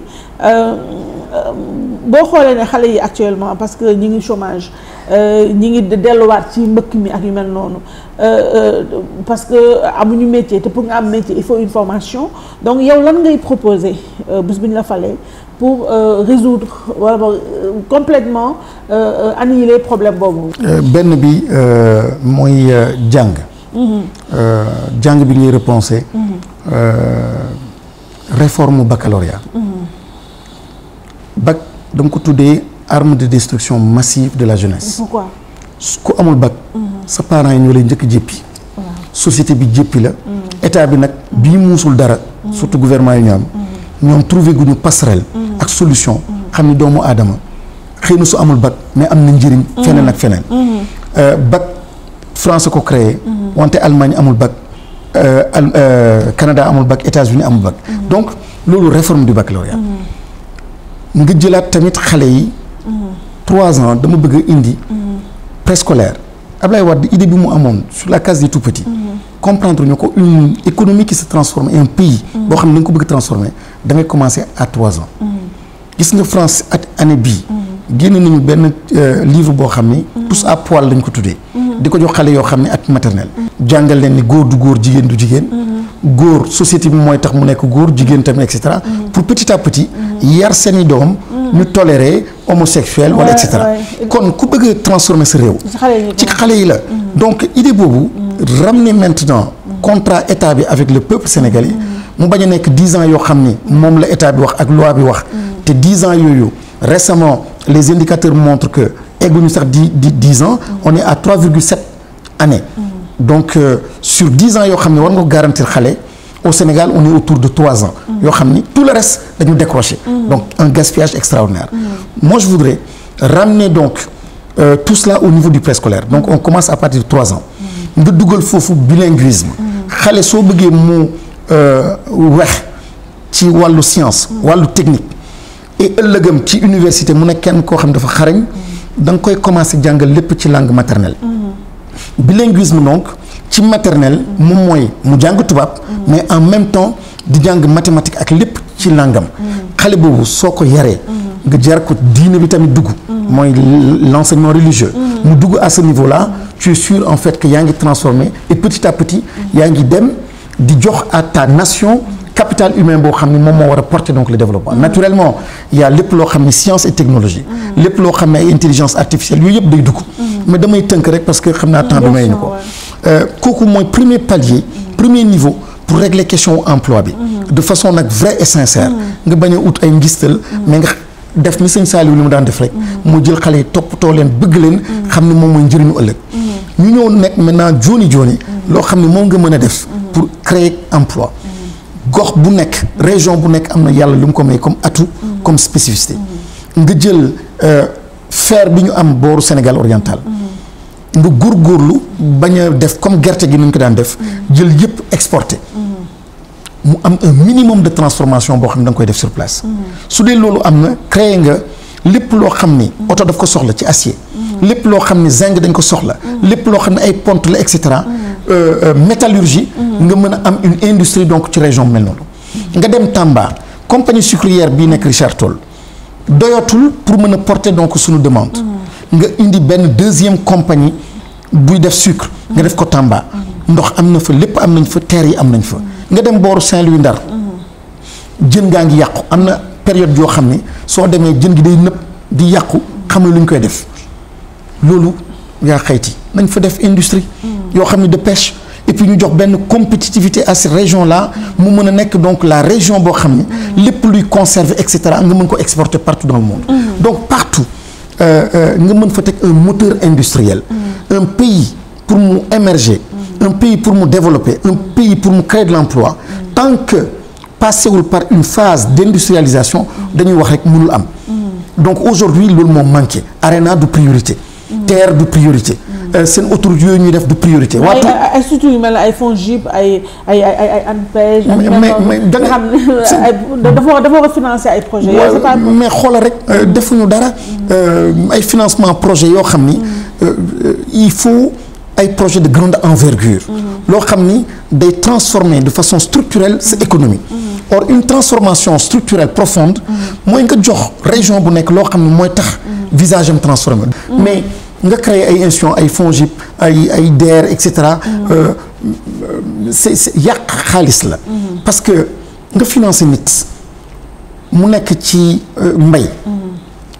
boo xoolee ne xale yi actuellement parce que ñi ngi chômage ñi ngi delluwaat ci mbëkk mi ak yu mel noonu parce que amuñu métier te pour nga am métier il faut une formation donc yow lan ngay proposer bés bu ñu la falee pour résoudre wala complètement annihiler problème boobu. benn bi mooy jàng. jàng bi ngay repenser. réforme baccalauréat. bac dama ko tuddee arme de destruction massive de la jeunesse. pourquoi. ku amul bac. sa parents yi ñoo lay njëkk jéppi. société bi jéppi la. état bi nag bii muusul dara. surtout gouvernement yi ñu am. ñoom trouvé guñu passerelle. ak solution. xam ni doomu aadama xëy na su amul bac mais am na njëriñ. feneen ak feneen. bac France ko créé. wante Allemagne amul bac. Canada amul bac États-Unis amul bac. donc loolu réforme du baccalauréat. nga jëlaat tamit xale yi. 3 ans dama bëgg a indi. préscolaire Ablaye Wade idée bi mu amoon sur la case des tout petits. comprendre ñu ko une économie qui se transforme et un pays. boo xam ne da nga ko bëgg transformer da ngay commencer à 3 ans. gis nga France at année bii. génn nañu benn livre boo xam ni. tous à poil lañ ko tuddee. di ko jox xale yoo xam ne at maternelle. jàngal leen ni góor du góor jigéen du jigéen. góor société bi mooy tax mu nekk góor jigéen tamit et cetera. pour petit à petit. yar seeni doom. ñu tolérer homosexuel wala et cetera. kon ku bëgg a transformer sa réew. ci xale yi la. donc idée boobu. ramener maintenant contrat état bi avec le peuple sénégalais. mu bañ a nekk 10 ans yoo xam ni moom la état bi wax ak loi bi wax. te 10 ans yooyu récemment les indicateurs montrent que egguñu sax 10 ans. on est à 3,7 années. donc sur 10 ans yoo xam ne war nga ko garantir xale au Sénégal on est autour de 3 ans yoo xam ni tout le reste dañu décroché donc un gaspillage extraordinaire moi je voudrais ramener donc tout cela au niveau du préscolaire donc on commence à partir de 3 ans nga dugal foofu bilinguisme xale soo bëggee mu wex ci wàllu science wàllu technique et ëllëgam ci université mu nekk kenn koo xam dafa xarañ da nga koy commencer jàngal lépp ci langue maternelle bilinguisme donc ci maternelle moom mooy mu jàng tubaab mais en même temps di jàng mathématique ak lépp ci langam xale boobu soo ko yaree nga jar ko diine bi tamit dugg mooy l'enseignement religieux mu dugg à ce niveau là tu es sûr en fait que yaa ngi transformé et petit à petit yaa ngi dem di jox à ta nation capital humain boo xam ne moom moo war a porter donc le développement naturellement il y a lépp loo xam ne science et technologie lépp loo xam ne ay intelligence artificielle yooyu yëpp day dugg mais damay tënk rek parce que xam naa temps bi may ñu ko kooku mooy premier palier premier niveau pour régler question emploi bi de façon nag vraie et sincère nga bañ a ut ay ngistal mais nga def ni sëñ Saliou li mu daan def rek moo jël xale yi toppatoo leen bëgg leen xam ne moom mooy njëriñu ëllëg ñu ñëw nekk maintenant jooni loo xam ne moom nga mën a def pour créer emploi gox bu nekk région bu nekk am na yàlla lu mu ko may comme atout comme spécificité nga jël fer bi ñu am booru Sénégal oriental nga góorgóorlu bañ a def comme gerte gi ni ñu ko daan def jël yëpp exporté mu am un minimum de transformation boo xam ne da nga koy def sur place su dee loolu am na créé nga lépp loo xam ni oto daf ko soxla ci acier lépp loo xam ni zinc dañ ko soxla lépp loo xam ne ay pont la et cetera métallurgie nga mën a am une industrie donc ci région mel noonu nga dem Tamba compagnie sucrière bii nekk Richard Toll doyatul pour mën a porter donc suñu demande nga indi benn deuxième compagnie buy def sucre nga def ko Tamba ndox am na fa lépp am nañ fa terre yi am nañ fa nga dem booru Saint-Louis Ndar jën gaa ngi yàqu am na période yoo xam ni soo demee jën gi day nëpp di yàqu xam ne lu ñu koy def loolu yaa xayti nañ fa def industrie yoo xam ne de pêche et puis ñu jox benn compétitivité à cette région là mu mën a nekk donc la région boo xam ne lépp luy conserver et cetera nga mën ko exporter partout dans le monde donc partout nga mën fa teg un moteur industriel un pays pour mu émerger un pays pour mu développer un pays pour mu créer de l'emploi tant que passewul par une phase d'industrialisation dañuy wax rek mënul am donc aujourd'hui loolu moo manqué ARENA du priorité terre du priorité seen autoroute yooyu ñuy def du priorité waatu ay surtout yu mel ne ay FONGIP ay ANPEJ mais da nga xam ne dafa war a financer ay projets mais xoolal rek defuñu dara ay financement projet yoo xam ni il faut ay projet de grande envergure loo xam ni day transformer de façon structurelle sa économie or une transformation structurelle profonde mooy nga jox région bu nekk loo xam ne mooy tax visage am transformé mais nga créer ay institutions ay FONGIP ay DER et cetera c'est yàq xaalis la parce que nga financer nit mu nekk ci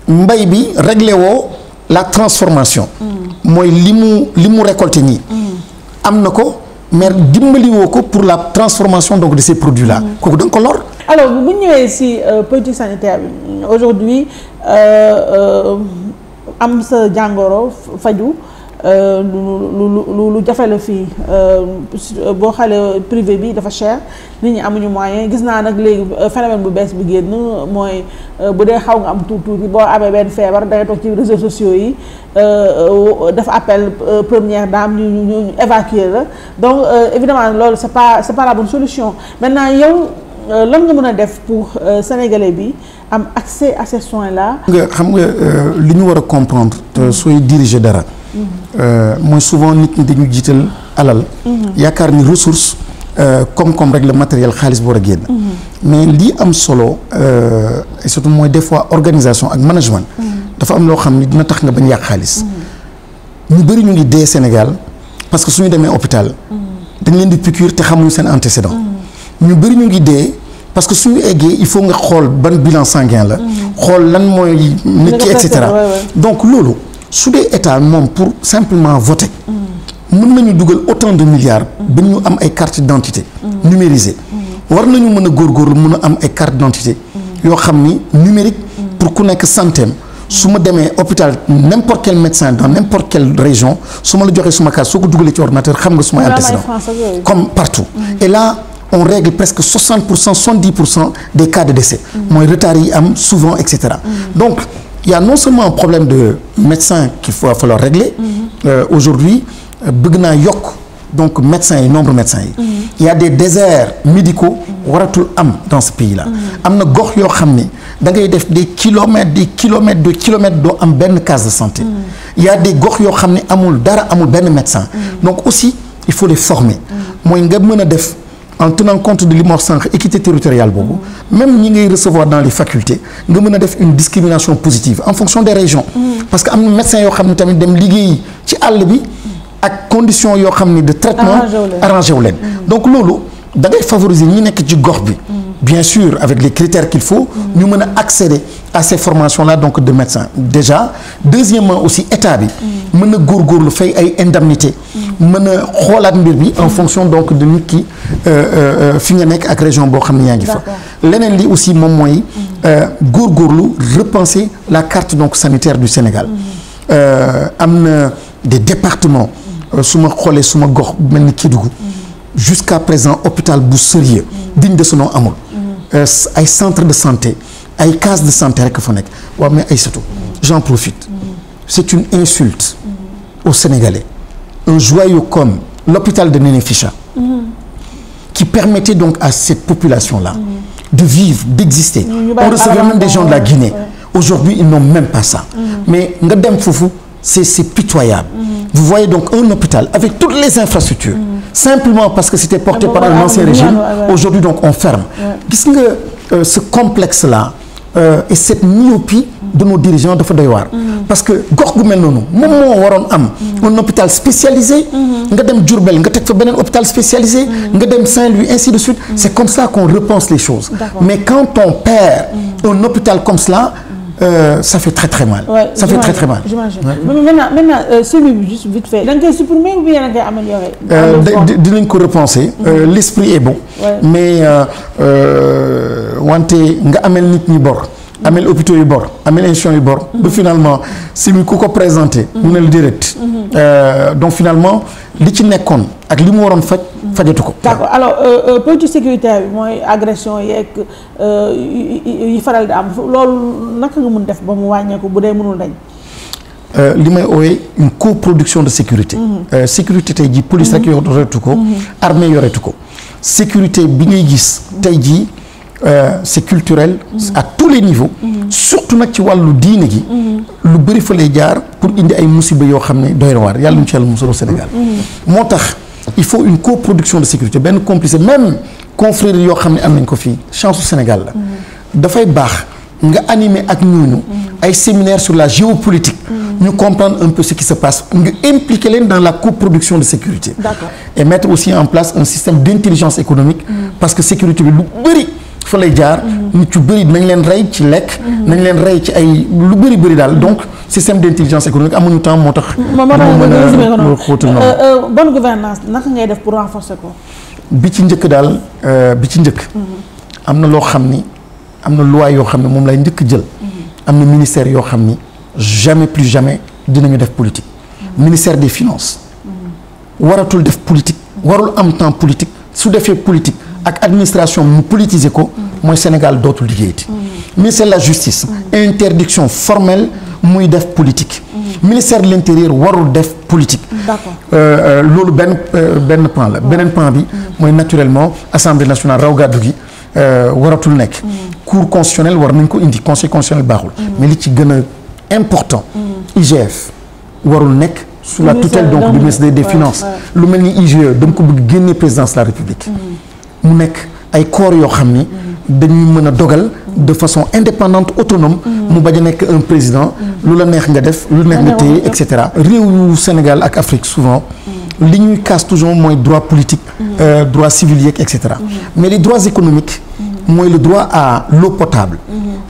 mbay bi réglé woo la transformation mooy li mu récolté nii am na ko mais dimbali woo ko pour la transformation donc de ces produits là kooku da nga ko lor. alors bu ñëwee ci politique sanitaire bi aujourd'hui am sa jàngoro faju lu jafe la fii boo xale privé bi dafa cher nit ñi amuñu moyen gis naa nag léegi phénomène bu bees bi génn mooy bu dee xaw nga am tuuti boo amee benn feebar dangay toog ci réseaux sociaux yi dafa appel première dame ñu évacuer la donc évidemment loolu c'est pas la bonne solution maintenant yow lan nga mën a def pour sénégalais bi am accès à ces soins là. xam nga li ñu war a comprendre sooy diriger dara. mooy souvent nit ñi dañu jiital alal. yaakaar ni ressource comme rek le matériel xaalis bu war a génn. mais lii am solo et surtout mooy des fois organisation ak management. dafa am loo xam ni dina tax nga bañ yàq xaalis. ñu bëri ñu ngi dee Sénégal parce que suñu demee hôpital. dañ leen di piqûre te xamuñu seen antécédent. ñu bëri ñu ngi dee parce que suñu eggee il faut nga xool ban bilan sanguin la. xool lan mooy nit ki et cetera donc loolu. su dee état moom pour simplement voter mën nañu dugal autant de milliards ba ñu am ay carte d'identité numérisée war nañu mën a góorgóorlu mën a am ay carte d'identité yoo xam ni numérique pour ku nekk santeem su ma demee hôpital n'importe quel médecin dans n'importe quelle région su ma la joxee suma carte soo ko dugalee ci ordinateur xam nga sumay antécédent comme partout et là on règle presque 60%, 70% des cas de décès. mooy retard yi am souvent et cetera. Donc il y a non seulement un problème de médecins qu'il va falloir régler. Aujourd'hui bëgg naa yokk donc médecins yi nombre médecins yi. il y a des déserts médicaux waratul am dans ce pays là. am na gox yoo xam ni da ngay def des kilomètres doo am benn case de santé. il y a des gox yoo xam ne amul dara amul benn médecin. donc aussi il faut les former. mooy nga mën a def en tenant compte de li ma wax sànq équité territoriale boobu. même ñi ngay recevoir dans les facultés nga mën a def une discrimination positive en fonction des régions. parce que am na médecins yoo xam ne tamit dem liggéeyi ci àll bi. ak conditions yoo xam ni de traitement arrangé wu leen donc loolu da ngay favoriser ñi nekk ci gox bi bien sûr avec les critères qu'il faut ñu mën a accéder à ces formations là donc de médecins déjà deuxièmement aussi état bi mën a góorgóorlu fay ay indemnités mën a xoolaat mbir bi en fonction donc de nit ki fi nga nekk ak région boo xam ne yaa ngi fa leneen li aussi moom mooy góorgóorlu repenser la carte donc sanitaire du Sénégal am na des départements su ma xoolee su ma gox mel ni Kédougou jusqu'à présent hôpital bu sérieux digne de ce nom amul ay centre de santé ay case de santé rek fa nekk waaw mais ay surtout j'en profite c'est une insulte aux Sénégalais un joyau comme l'hôpital de Néné Ficha qui permettait donc à cette population là de vivre d'exister on recevait même des gens de la Guinée aujourd'hui ils n'ont même pas ça mais nga dem foofu c'est pitoyable. Vous voyez donc un hôpital avec toutes les infrastructures simplement parce que c'était porté par un ancien régime aujourd'hui donc on ferme gis nga ce complexe là et cette myopie de nos dirigeants dafa doy waar parce que gox gu mel noonu moom moo waroon am un hôpital spécialisé nga dem Diourbel nga teg fa beneen hôpital spécialisé nga dem Saint-Louis ainsi de suite c'est comme ça qu'on repense les choses mais quand on perd un hôpital comme cela ça fait très très mal. Ça fait très très mal. J'imagine. Maintenant celui bi juste vite fait. da nga koy supprimer ou bien da nga koy améliorer. dinañ ko repenser. L'esprit est bon. mais wante nga amel nit ñi bor. amel hôpitaux yu bor amel institutions yu bor. ba finalement si mu ku ko présenté. mu ne la direct. donc finalement li ci nekkoon ak li mu waroon fajatu ko. d'accord alors politique sécuritaire bi mooy agression yeeg yi faral di am loolu naka nga mun def ba mu wàññeeku bu dee mënul dañ. li may ooyee une coproduction de sécurité. sécurité tey jii police rek yoretu ko. armée yoretu ko. sécurité bi ngay gis tey jii c'est culturel. à tous les niveaux. surtout nag ci wàllu diine gi. lu bëri fa lay jaar pour indi ay musiba yoo xam ne doy na waar yàlla ñu ci yàlla musal au Sénégal. moo tax il faut une coproduction de sécurité benn complice même confrères yoo xam ne am nañ ko fii chance au Sénégal la. dafay baax nga animer ak ñooñu ay séminaires sur la géopolitique. ñu comprendre un peu ce qui se passe nga impliquer leen dans la coproduction de sécurité. D'accord. Et mettre aussi en place un système d'intelligence économique. parce que sécurité bi lu bëri fa lay jaar. nit yu bëri nañ leen rey ci lekk. nañ leen rey ci ay lu bëri daal donc système d'intelligence économique amuñu temps moo tax. bonne gouvernance naka ngay def pour renforcer ko. bi ci njëkk daal am na loo xam ni am na loi yoo xam ne moom lay njëkk jël. am na ministère yoo xam ni jamais plus jamais dinañu def politique. ministère des finances. waratul def politique. warul am temps politique su defee politique ak administration mu politiser ko. mooy Sénégal dootul liggéeyati. ministère de la justice. interdiction formelle muy def politique. ministère de l'intérieur warul def politique. D'accord. loolu benn point la beneen point bi mooy naturellement assemblée nationale raw gàddu gi waratul nekk. cour constitutionnelle war nañ ko indi conseil constitutionnel baaxul. mais li ci gën a important. IGF warul nekk. sous la tutelle donc du ministère des finances. lu mel ni IGE dama ko bëgg génne présidence de la République. mu nekk ay corps yoo xam ni dañuy mën a dogal de façon indépendante autonome. mu bañ a nekk un président. lu la neex nga def lu neex nga téye et cetera. réew yu Sénégal ak Afrique souvent. li ñuy casse toujours mooy droit politique. droit civil yeeg et cetera. mais les droits économiques. mooy le droit à l'eau potable.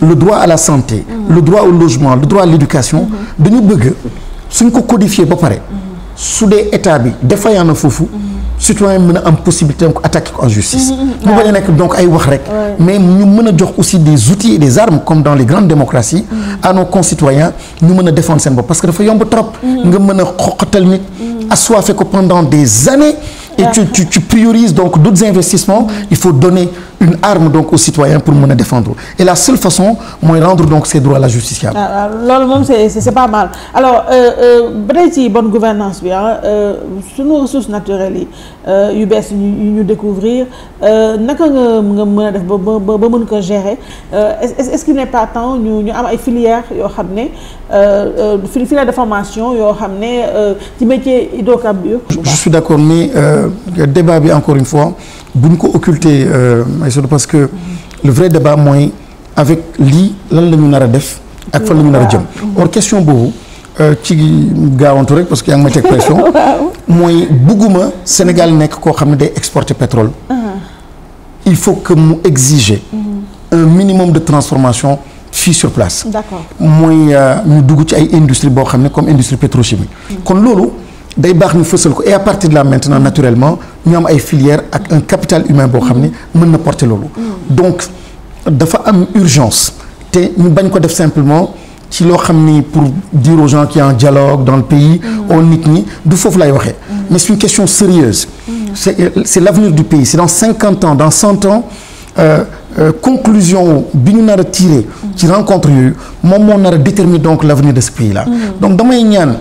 le droit à la santé. le droit au logement le droit à l'éducation. dañu bëgg suñ ko codifier ba pare. su dee état bi défaillant na foofu. citoyen mën a am possibilité donc attaquer ko en justice. mu bañ a nekk donc ay wax rek. mais ñu mën a jox aussi des outils et des armes comme dans les grandes démocraties. à nos concitoyens ñu mën a défendre seen bopp parce que dafa yomb trop. nga mën a xoqatal nit. assoiffé ko pendant des années et tu priorises donc d'autres investissements. Il faut donner une arme donc aux citoyens pour mën a défendre et la seule façon mooy rendre donc ces droits à la justiciable. loolu moom c'est pas mal alors ba tey ci bonne gouvernance bi sunu ressources naturelles yi yu bees ñu découvrir naka nga mën a def ba mën ko gérer est-ce qu'il n'est pas temps ñu am ay filières yoo xam ne filière de formation yoo xam ne ci métier hydrocarbures. Je suis d'accord mais débat bi encore une fois bu ñu ko occulter parce que le vrai débat mooy avec lii lan la ñu nar a def ak fan la ñu nar a jëm. or question boobu ci gaawantu rek parce que yaa ngi ma teg pression. mooy bugguma Sénégal nekk koo xam ne day exporter pétrole. il faut que mu exiger un minimum de transformation fii sur place. D'accord. mooy ñu dugg ci ay industrie boo xam ne comme industrie pétrochimie. kon loolu day baax ñu fësal ko et à partir de là maintenant naturellement ñu am ay filières ak un capital humain boo xam ne mën na porter loolu. donc dafa am urgence te ñu bañ ko def simplement ci loo xam ni pour dire aux gens qu'il y a un dialogue dans le pays. au nit ñi du foofu lay waxee. mais c'est une question sérieuse. c'est l'avenir du pays c'est dans 50 ans dans 100 ans. conclusion bi ñu nar a tiré ci rencontre yooyu moom moo nar a déterminer donc l'avenir de ce pays là. donc damay ñaan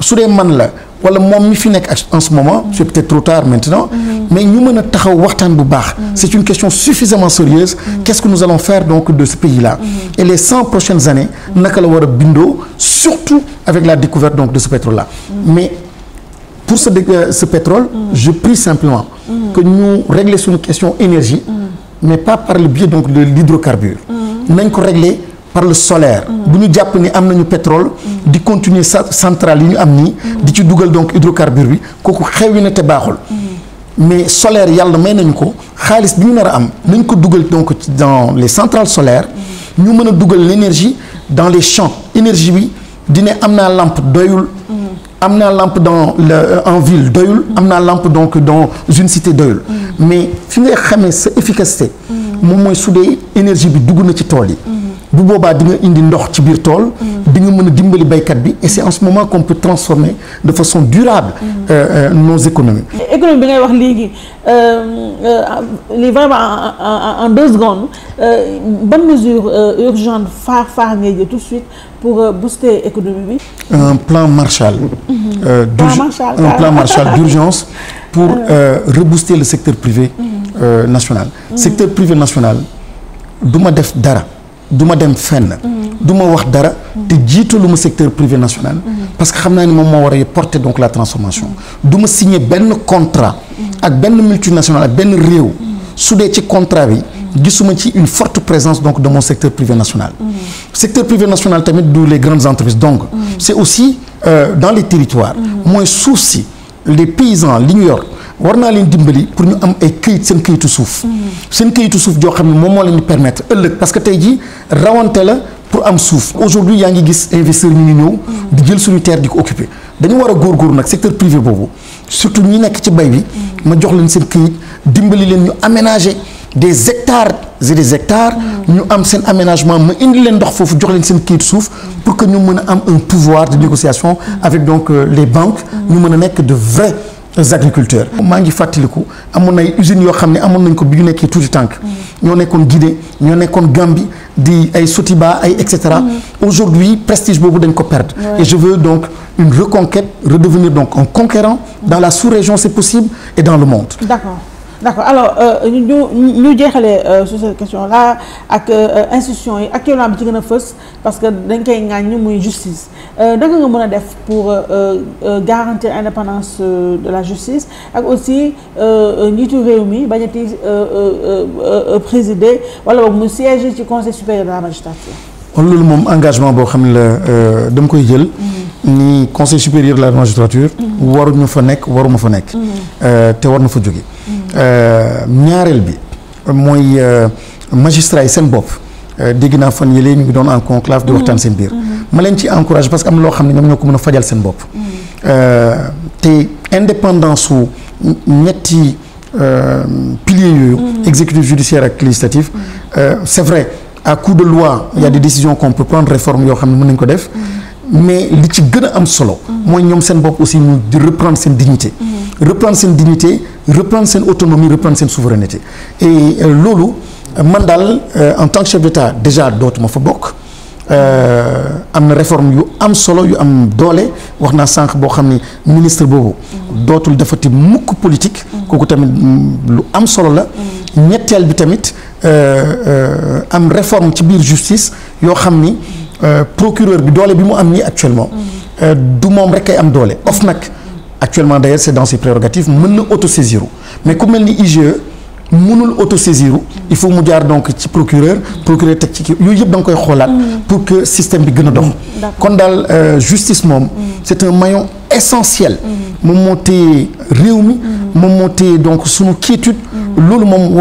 su dee man la wala moom mi fi nekk en ce moment c'est peut-être trop tard maintenant mais ñu mën a taxaw waxtaan bu baax c'est une question suffisamment sérieuse qu'est-ce que nous allons faire donc de ce pays là et les 100 prochaines années naka la war a bindoo surtout avec la découverte donc de ce pétrole là mais pour ce pétrole je prie simplement que ñu régler suñu question énergie mais pas par le biais donc de l'hydrocarbure nañ ko régler par le solaire bu ñu jàpp ni am nañu pétrole di continuer centrale yi ñu am nii di ci dugal donc hydrocarbure bi kooku xewi na te baaxul mais solaire yàlla may nañu ko xaalis bi ñu nar a am nañ ko dugal donc dans les centrales solaires ñu mën a dugal l'énergie dans les champs énergie bi dina am naa lampe doyul am naa lampe en ville doyul am naa lampe donc dans une cité doyul mais fi ngay xamee sa efficacité moom mooy su dee énergie bi dugg na ci tool yi bu boobaa di nga indi ndox ci biir tool di nga mën a dimbali baykat bi et c'est en ce moment qu'on peut transformer de façon durable nos économies. économie bi ngay wax léegi li vraiment en 2 secondes bonne mesure urgente phare ngay jël tout de suite pour booster économie bi. un plan Marshall. un plan Marshall d'urgence pour rebooster le secteur privé national. secteur privé national du ma def dara. du ma dem fenn du ma wax dara te jiitalu ma secteur privé national parce que xam naa ni moom moo war a porter donc la transformation du ma signer benn contrat ak benn multinational ak benn réew su dee ci contrat bi gisuma ci une forte présence donc de mon secteur privé national secteur privé national tamit du les grandes entreprises donc c'est aussi dans les territoires mooy suuf si les paysans li ñu yor war naa leen dimbali pour ñu am ay këyit seen këyitu suuf seen këyitu suuf joo xam ne moom moo leen di permettre ëllëg parce que tey jii rawante la pour am suuf aujourd'hui yaa ngi gis investisseurs ñu ngi ñëw di jël suñu terre di ko occuper dañu war a góorgóorlu nag secteur privé boobu surtout ñi nekk ci bay bi ma jox leen seen këyit dimbali leen ñu aménager des hectares et des hectares ñu am seen aménagement ma indi leen ndox foofu jox leen seen këyit suuf pour que ñu mën a am un pouvoir de négociation avec donc les banques ñu mën a nekk de vrais agriculteurs. maa ngi fàttaliku amoon na ay usines yoo xam ne amoon nañ ko bi ñu nekkee tuuti tànk ñoo nekkoon Guinée ñoo nekkoon Gambie di ay Sotiba ay et cetera aujourd'hui prestige boobu dañ ko perdre et je veux donc une reconquête redevenir donc un conquérant dans la sous-région c'est possible et dans le monde. D'accord alors ñu jeexalee sur cette question là ak institution yi actuellement bi ci gën a fës parce que dañ koy ŋàññ muy justice naka nga mën a def pour garantir indépendance de la justice ak aussi njiitu réew mi bañati présider wala boog mu siège ci conseil supérieur de la magistrature. loolu moom engagement boo xam ne la dama koy jël. ni conseil supérieur de la magistrature. waruñu fa nekk waruma fa nekk. te war na fa jóge. ñaareel bi mooy magistrat yi seen bopp dégg naa fan yële ñu ngi doon en conclave di waxtaan seen biir. ma leen ci encouragé parce que am na loo xam ne ñoom ñoo ko mën a fajal seen bopp. te indépendance su ñetti piliers yooyu. exécutif judiciaire ak législatif. c'est vrai à coup de loi il y a des décisions qu'on peut prendre réforme yoo xam ne mën nañ ko def. mais li ci gën a am solo. mooy ñoom seen bopp aussi ñu di reprendre seen dignité. reprendre seen dignité reprendre seen autonomie reprendre seen souveraineté et loolu man daal en tant que chef d'État déjà dootuma fa bokk. am na réforme yu am solo yu am doole wax naa sànq boo xam ni ministre boobu dootul defati mukk politique kooku tamit lu am solo la ñetteel bi tamit am réforme ci biir justice yoo xam ni procureur bi doole bi mu am nii actuellement du moom rek ay am doole OFNAC actuellement d'ailleurs c'est dans ses prérogatives mën na autosaisir mais ku mel ni IGE mënul autosaisir il faut mu jaar donc ci procureur teg ci kii yooyu yëpp da nga koy xoolaat pour que système bi gën a dox kon daal justice moom c'est un maillon essentiel moom moo téye réew mi moom moo téye donc sunu quiétude loolu moom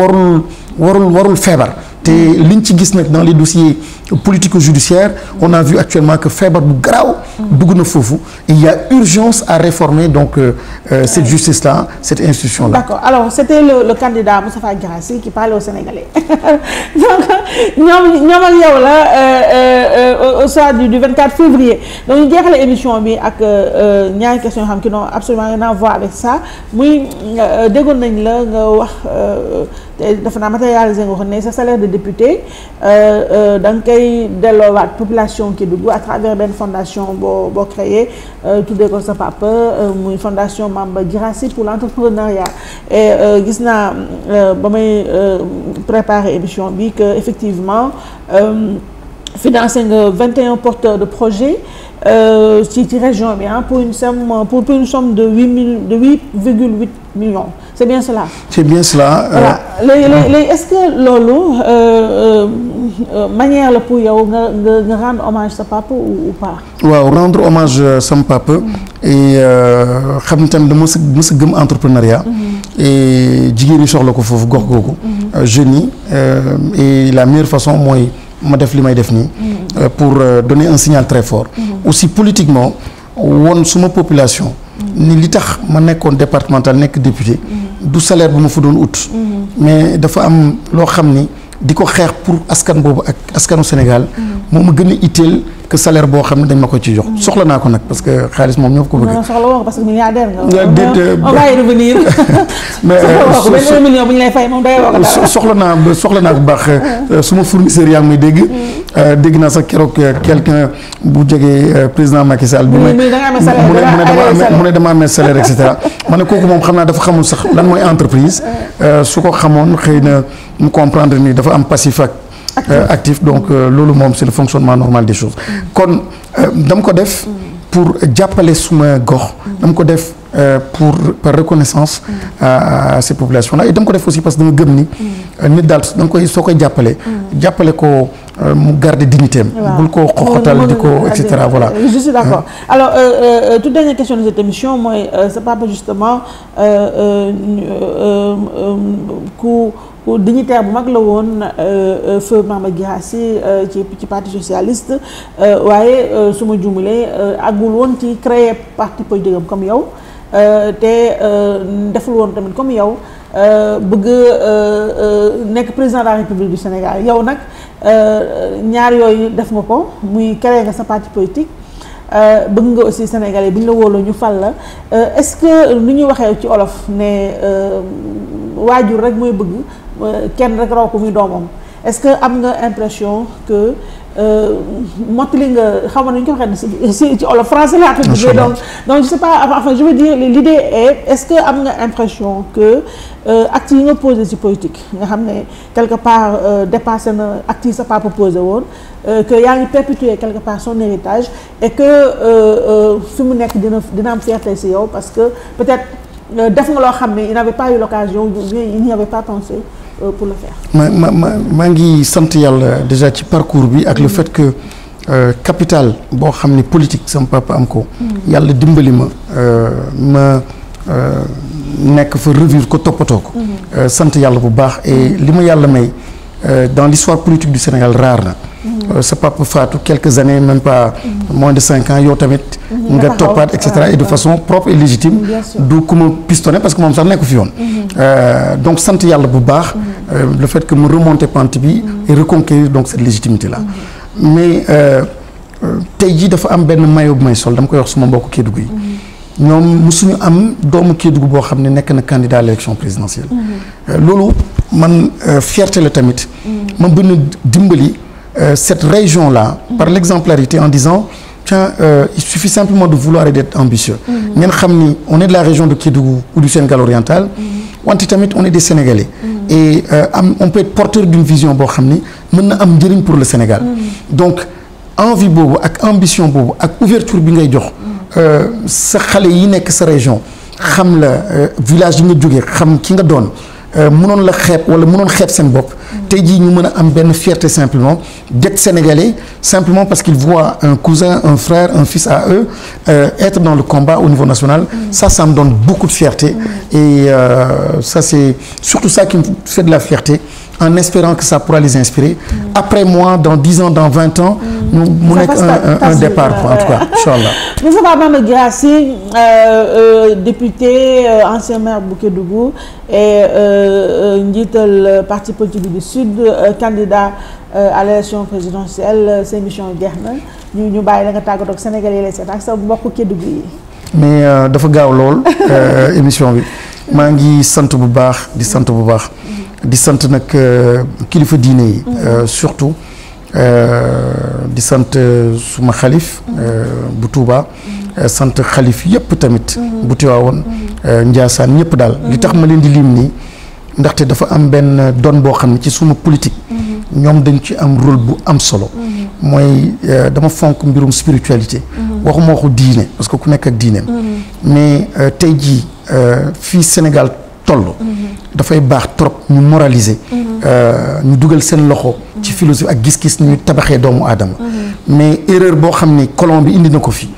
warul feebar te liñ ci gis nag dans les dossiers politico-judiciaires on a vu actuellement que feebar bu garaaw dugg na foofu il y a urgence à réformer donc cette justice là cette institution là. D'accord, alors c'était le candidat Moustapha Guirassy qui parlait aux Sénégalais donc ñoom ak yow la au soir du 24 février donc ñu jeexale émission bi ak ñaari questions yoo xam qui n'ont absolument rien à voir avec ça muy déggoon nañ la nga wax dafa naa matérialiser nga wax ne sa salaire de député da nga koy delloowaat population Kédougou à travers benn fondation boo créé tuddee ko sa papa muy fondation Mamba Guirassy pour l'entrepreneuriat et gis naa ba may préparer émission bi que effectivement financé nga 21 porteurs de projets ci région bi pour une somme de 8,8 millions c'est bien cela. C'est bien cela. Voilà léegi est-ce que loolu manière la pour yow nga rendre hommage sa papa ou pas. waaw rendre hommage sama papa. et xam ni tamit dama mës a gëm entrepreneuriat. et jigéen ñi soxla ko foofu gox googu. jeunes yi et la meilleure façon mooy ma def li may def nii. pour donner un signal très fort. aussi politiquement woon suma population. ni li tax ma nekkoon départemental nekk député. du salaire bu ma fa doon ut. mais dafa am loo xam ni di ko xeex pour askan boobu ak askanu Sénégal. moo ma gën a itteel que salaire boo xam ne dañ ma ko ci jox. soxla naa ko nag parce que xaalis moom ñoo ko bëgg. non soxla woo parce que milliardaire nga. on va y revenir. mais soxla benn million bu ñu lay fay moom day woo soxla naa bu baax suma fournisseur yaa ngi may dégg. dégg naa sax keroog quelqu'un bu jege président Macky Sall. bi may mu ne dama amee salaire et cetera. ma ne kooku moom xam naa dafa xamul sax lan mooy entreprise. su ko xamoon xëy na mu comprendre ni dafa am passif ak. actif donc loolu moom c'est le fonctionnement normal des choses kon dama ko def pour jàppale suma gox dama ko def par reconnaissance à ces populations là et dama ko def aussi parce que dama gëm ni nit daal da nga koy soo koy jàppale ko mu garder dignité am bul ko xoxotal di ko et cetera voilà. Je suis d'accord alors toute dernière question de cette émission mooy sa papa justement ku dignitaire bu mag la woon feu Mamba Guirassy ci parti socialiste waaye su ma juumalee àggul woon ci créer parti politique am comme yow te deful woon tamit comme yow bëgg nekk président de la République du Sénégal yow nag ñaar yooyu def nga ko muy créer nga sa parti politique bëgg nga aussi Sénégalais bu ñu la wóoloo ñu fal la est-ce que ni ñuy waxee ci olof ne waajur rek mooy bëgg kenn rek raw ko muy doomam est-ce que am nga impression que mottali nga xaw ma nu ñu ko waxee ci olof français laa ko bëggee donc je sais pas enfin je veux dire l'idée est-ce que am nga impression que actes yi nga posé ci politique nga xam ne quelque part dépassé na actes yi sa papa posé woon que yaa ngi perpétuer quelque part son héritage et que fi mu nekk dina am fierté ci yow parce que peut-être def nga loo xam ne il n'avait pas eu l'occasion il n'y avait pas pensé pour le faire. maa ngi sant yàlla déjà ci parcours bi ak le fait que capital boo xam ne politique sama papa am ko. yàlla dimbali ma nekk fa revivre ko toppatoo ko. sant yàlla bu baax et li ma yàlla may dans l'histoire politique du Sénégal rare na. sa papa faatu quelques années même pas moins de 5 ans yow tamit. nga toppaat et cetera et de façon propre et légitime. du ku ma pistonné parce que moom sax nekku fi yoon. donc sant yàlla bu baax. le fait que mu remonter pente bi. et reconquérir donc cette légitimité là. mais tey jii dafa am benn maillot bu may sol dama koy wax suma mbokku Kédougou yi. ñoom musuñu am doomu Kédougou boo xam ne nekk na candidat à l'élection présidentielle. loolu man fierté la tamit. ma bëgg dimbali cette région-là. par l'exemplarité en disant tiens il suffit simplement de vouloir et d'être ambitieux. ngeen xam ni on est de la région de Kédougou ou du Sénégal oriental. wante tamit on est des Sénégalais. et on peut être porteur d'une vision boo xam ni mën na am njëriñ pour le Sénégal. donc envie boobu ak ambition boobu ak ouverture bi ngay jox. sa xale yi nekk sa région xam la village yi nga jógee xam ki nga doon mënoon la xeeb wala mënoon xeeb seen bopp tey jii ñu mën a am benn fierté simplement d'être sénégalais simplement parce qu'ils voient un cousin un frère un fils à eux être dans le combat au niveau national. Ça me donne beaucoup de fierté et ça c'est surtout ça qui me fait de la fierté en espérant que ça pourra les inspirer. Après moi, dans 10 ans, dans 20 ans, mu nekk un départ quoi, en tout cas, inchallah. Moustapha Mamba Guirassy, député, ancien maire bu Kédougou et njiital parti politique du Sud, candidat à l'élection présidentielle, sa émission jeex na ñu bàyyi la nga tàggatoo ak Sénégalais yi lay seet ak sa mbokku Kédougou yi. mais dafa gaaw lool émission bi maa ngi sant bu baax di sant bu baax. di sant nag kilifa diine yi. surtout di sant suma xalif bu Touba. sant xalif yëpp tamit. bu Tiwaawoon Njaasaan ñëpp daal. li tax ma leen di lim nii ndaxte dafa am benn don boo xam ne ci suma politique. ñoom dañ ci am rôle bu am solo. mooy dama fonk mbirum spiritualité. waxuma waxu diine parce que ku nekk ak diineem. mais tey jii fii Sénégal toll. dafay baax trop ñu moraliser. ñu dugal seen loxo. ci philosophie ak gis-gis ñu tabaxee doomu aadama. mais erreur boo xam ni colon bi indi na ko fi.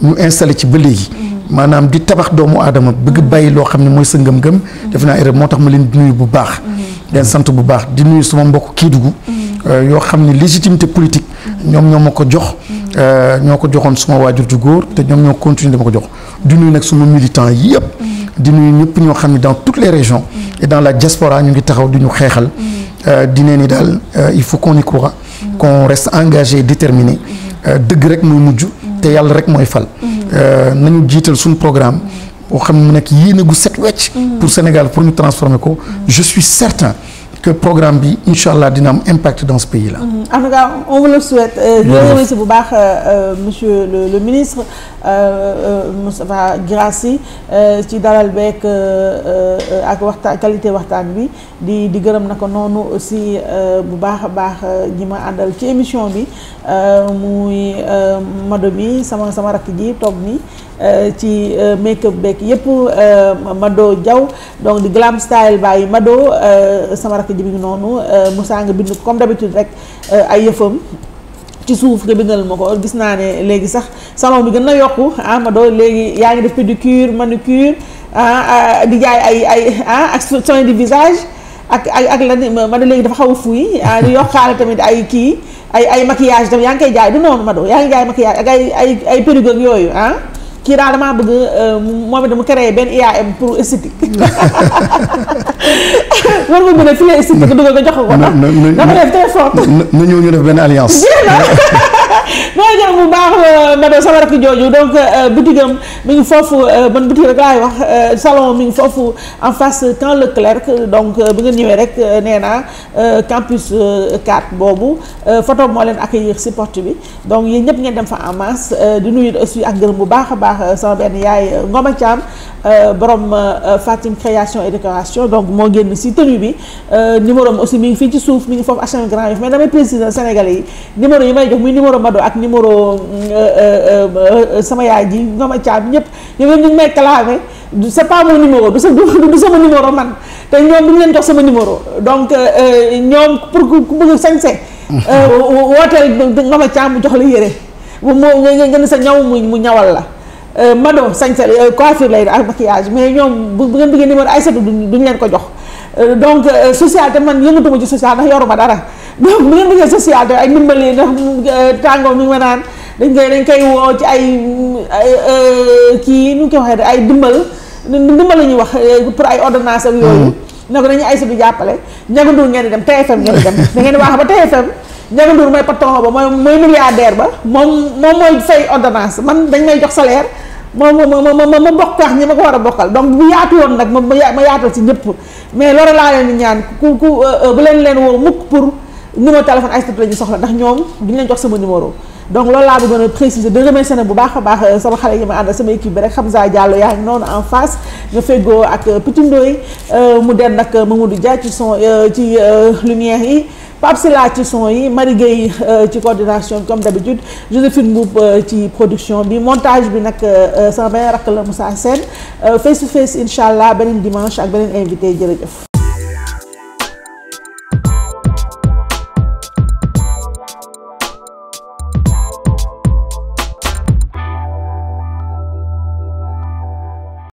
ñu installé ci ba léegi. maanaam di tabax doomu aadama bëgg bàyyi loo xam ne mooy sa ngëm-ngëm. def naa erreur moo tax ma leen di nuyu bu baax. leen sant bu baax di nuyu sama mbokk Kédougou. yoo xam ne légitimité politique. ñoom ñoo ma ko jox. ñoo ko joxoon suma waajur ju góor te ñoom ñoo continuer dama ko jox. di nuyu nag suma militant yëpp. di nuyu ñëpp ñoo xam ne dans toutes les régions. et dans la diaspora ñu ngi taxaw di ñu xeexal. di ne ni daal il faut qu'on y croit. qu'on reste engagé et déterminé. dëgg rek mooy mujj. te yàlla rek mooy fal. nañu jiital suñu programme. boo xam ne mu nekk yéene gu set wecc. pour Sénégal pour ñu transformer ko. je suis certain que programme bi incha allah dina am impact dans ce pays là. en tout cas on vous le souhaite. di la remercier bu baax monsieur le ministre Moustapha Guirassy ci dalal beeg ak waxtaan qualité waxtaan bi di gërëm na ko noonu aussi bu baax a baax ñi ma àndal ci émission bi muy Mado bi sama rakk ji toog ni ci make-up beeg yëpp Mado Diaw donc di glam style bàyyi Mado sama rakk ji bi ngi noonu Moussa nga bind comme d'habitude rek ay yëfam ci suuf nga bindal ma ko gis naa ne léegi sax salon bi gën na yokku Mado léegi yaa ngi def pédicure manucure di jaay ay ak soin du visage ak la Mado léegi dafa xaw a fuuy di yokkaale tamit ay kii ay maquillage tamit yaa ngi koy jaay du noonu Mado yaa ngi jaay maquillage ak ay perruque ak yooyu kii daal damaa bëgg moom it mu créé benn IAM pour esthétique war nga mën a filet esthétique nga dugal ko jox ko dafa def très fort na ñëw ñu def benn alliance mooy jëm bu baax Mado sama rakk jooju donc boutigam mi ngi foofu man boutique rek laay wax salon mi ngi foofu en face Camp Leclerc donc bi nga ñëwee rek nee naa campus 4 boobu photo moo leen accueillir si porte bi donc yéen ñëpp ngeen dem fa en masse di nuyu aussi ak gërëm bu baax a baax sama benn yaay Ngoma Thiam borom Fatim création et décoration donc moo génn si tenue bi numéro am aussi mi ngi fii ci suuf mi ngi foofu HLM Grand Yoff mais damay préciser Sénégalais yi numéro yi may jox muy numéro Mado ak numéro sama yaay ji Ngoma Thiam ñëpp ñu ngi may clamé c'est pas mon numéro du sama numéro man te ñoom du ñu leen jox sama numéro donc ñoom pour ku bëgg sañse wooteel Ngoma Thiam mu jox la yére moo nga gën sa ñaw mu ñawal la Mado sañse coiffure lay ak maquillage mais ñoom bu ngeen bëggee numéro Aïssatou duñ leen ko jox donc social te man yëngatuma ci social ndax yoruma dara donc bu ngeen bëggee social te ay ndimbali ndax tàngoor mi ngi ma naan dañ koy woo ci ay kii nu ñu koy waxee ay dimbal la ñuy wax pour ay ordonnance ak yooyu ne ko dañuy Aïssatou jàppale Ndiaga Ndour ngeen di dem TFM ngeen di dem da ngeen di wax ba TFM Ndiaga Ndour mooy patron ba mooy milliardaire ba moom mooy fay ordonnance man dañ may jox salaire ma bokk ak ñi ma ko war a bokkal donc bu yaatu woon nag ma yaatal ci ñëpp mais loolu laa leen di ñaan ku bu leen woo mukk pour numéro téléphone Aïssatou la ñu soxla ndax ñoom duñu leen jox sama numéro donc loolu laa bëggoon a préciser de remercier nag bu baax a baax sama xale yi ma àndal sama équipe bi rek Hamza Diallo yaa ngi noonu en face nga feggoo ak Petit Ndoye mu den nag Mamadou Dia ci son ci lumière yi Pape Sila ci son yi Marie Gueye ci coordination comme d'habitude Joséphine Mboup ci production bi montage bi nag sama beneen rakk la Moussa Sène face to face incha allah beneen dimanche ak beneen invité jërëjëf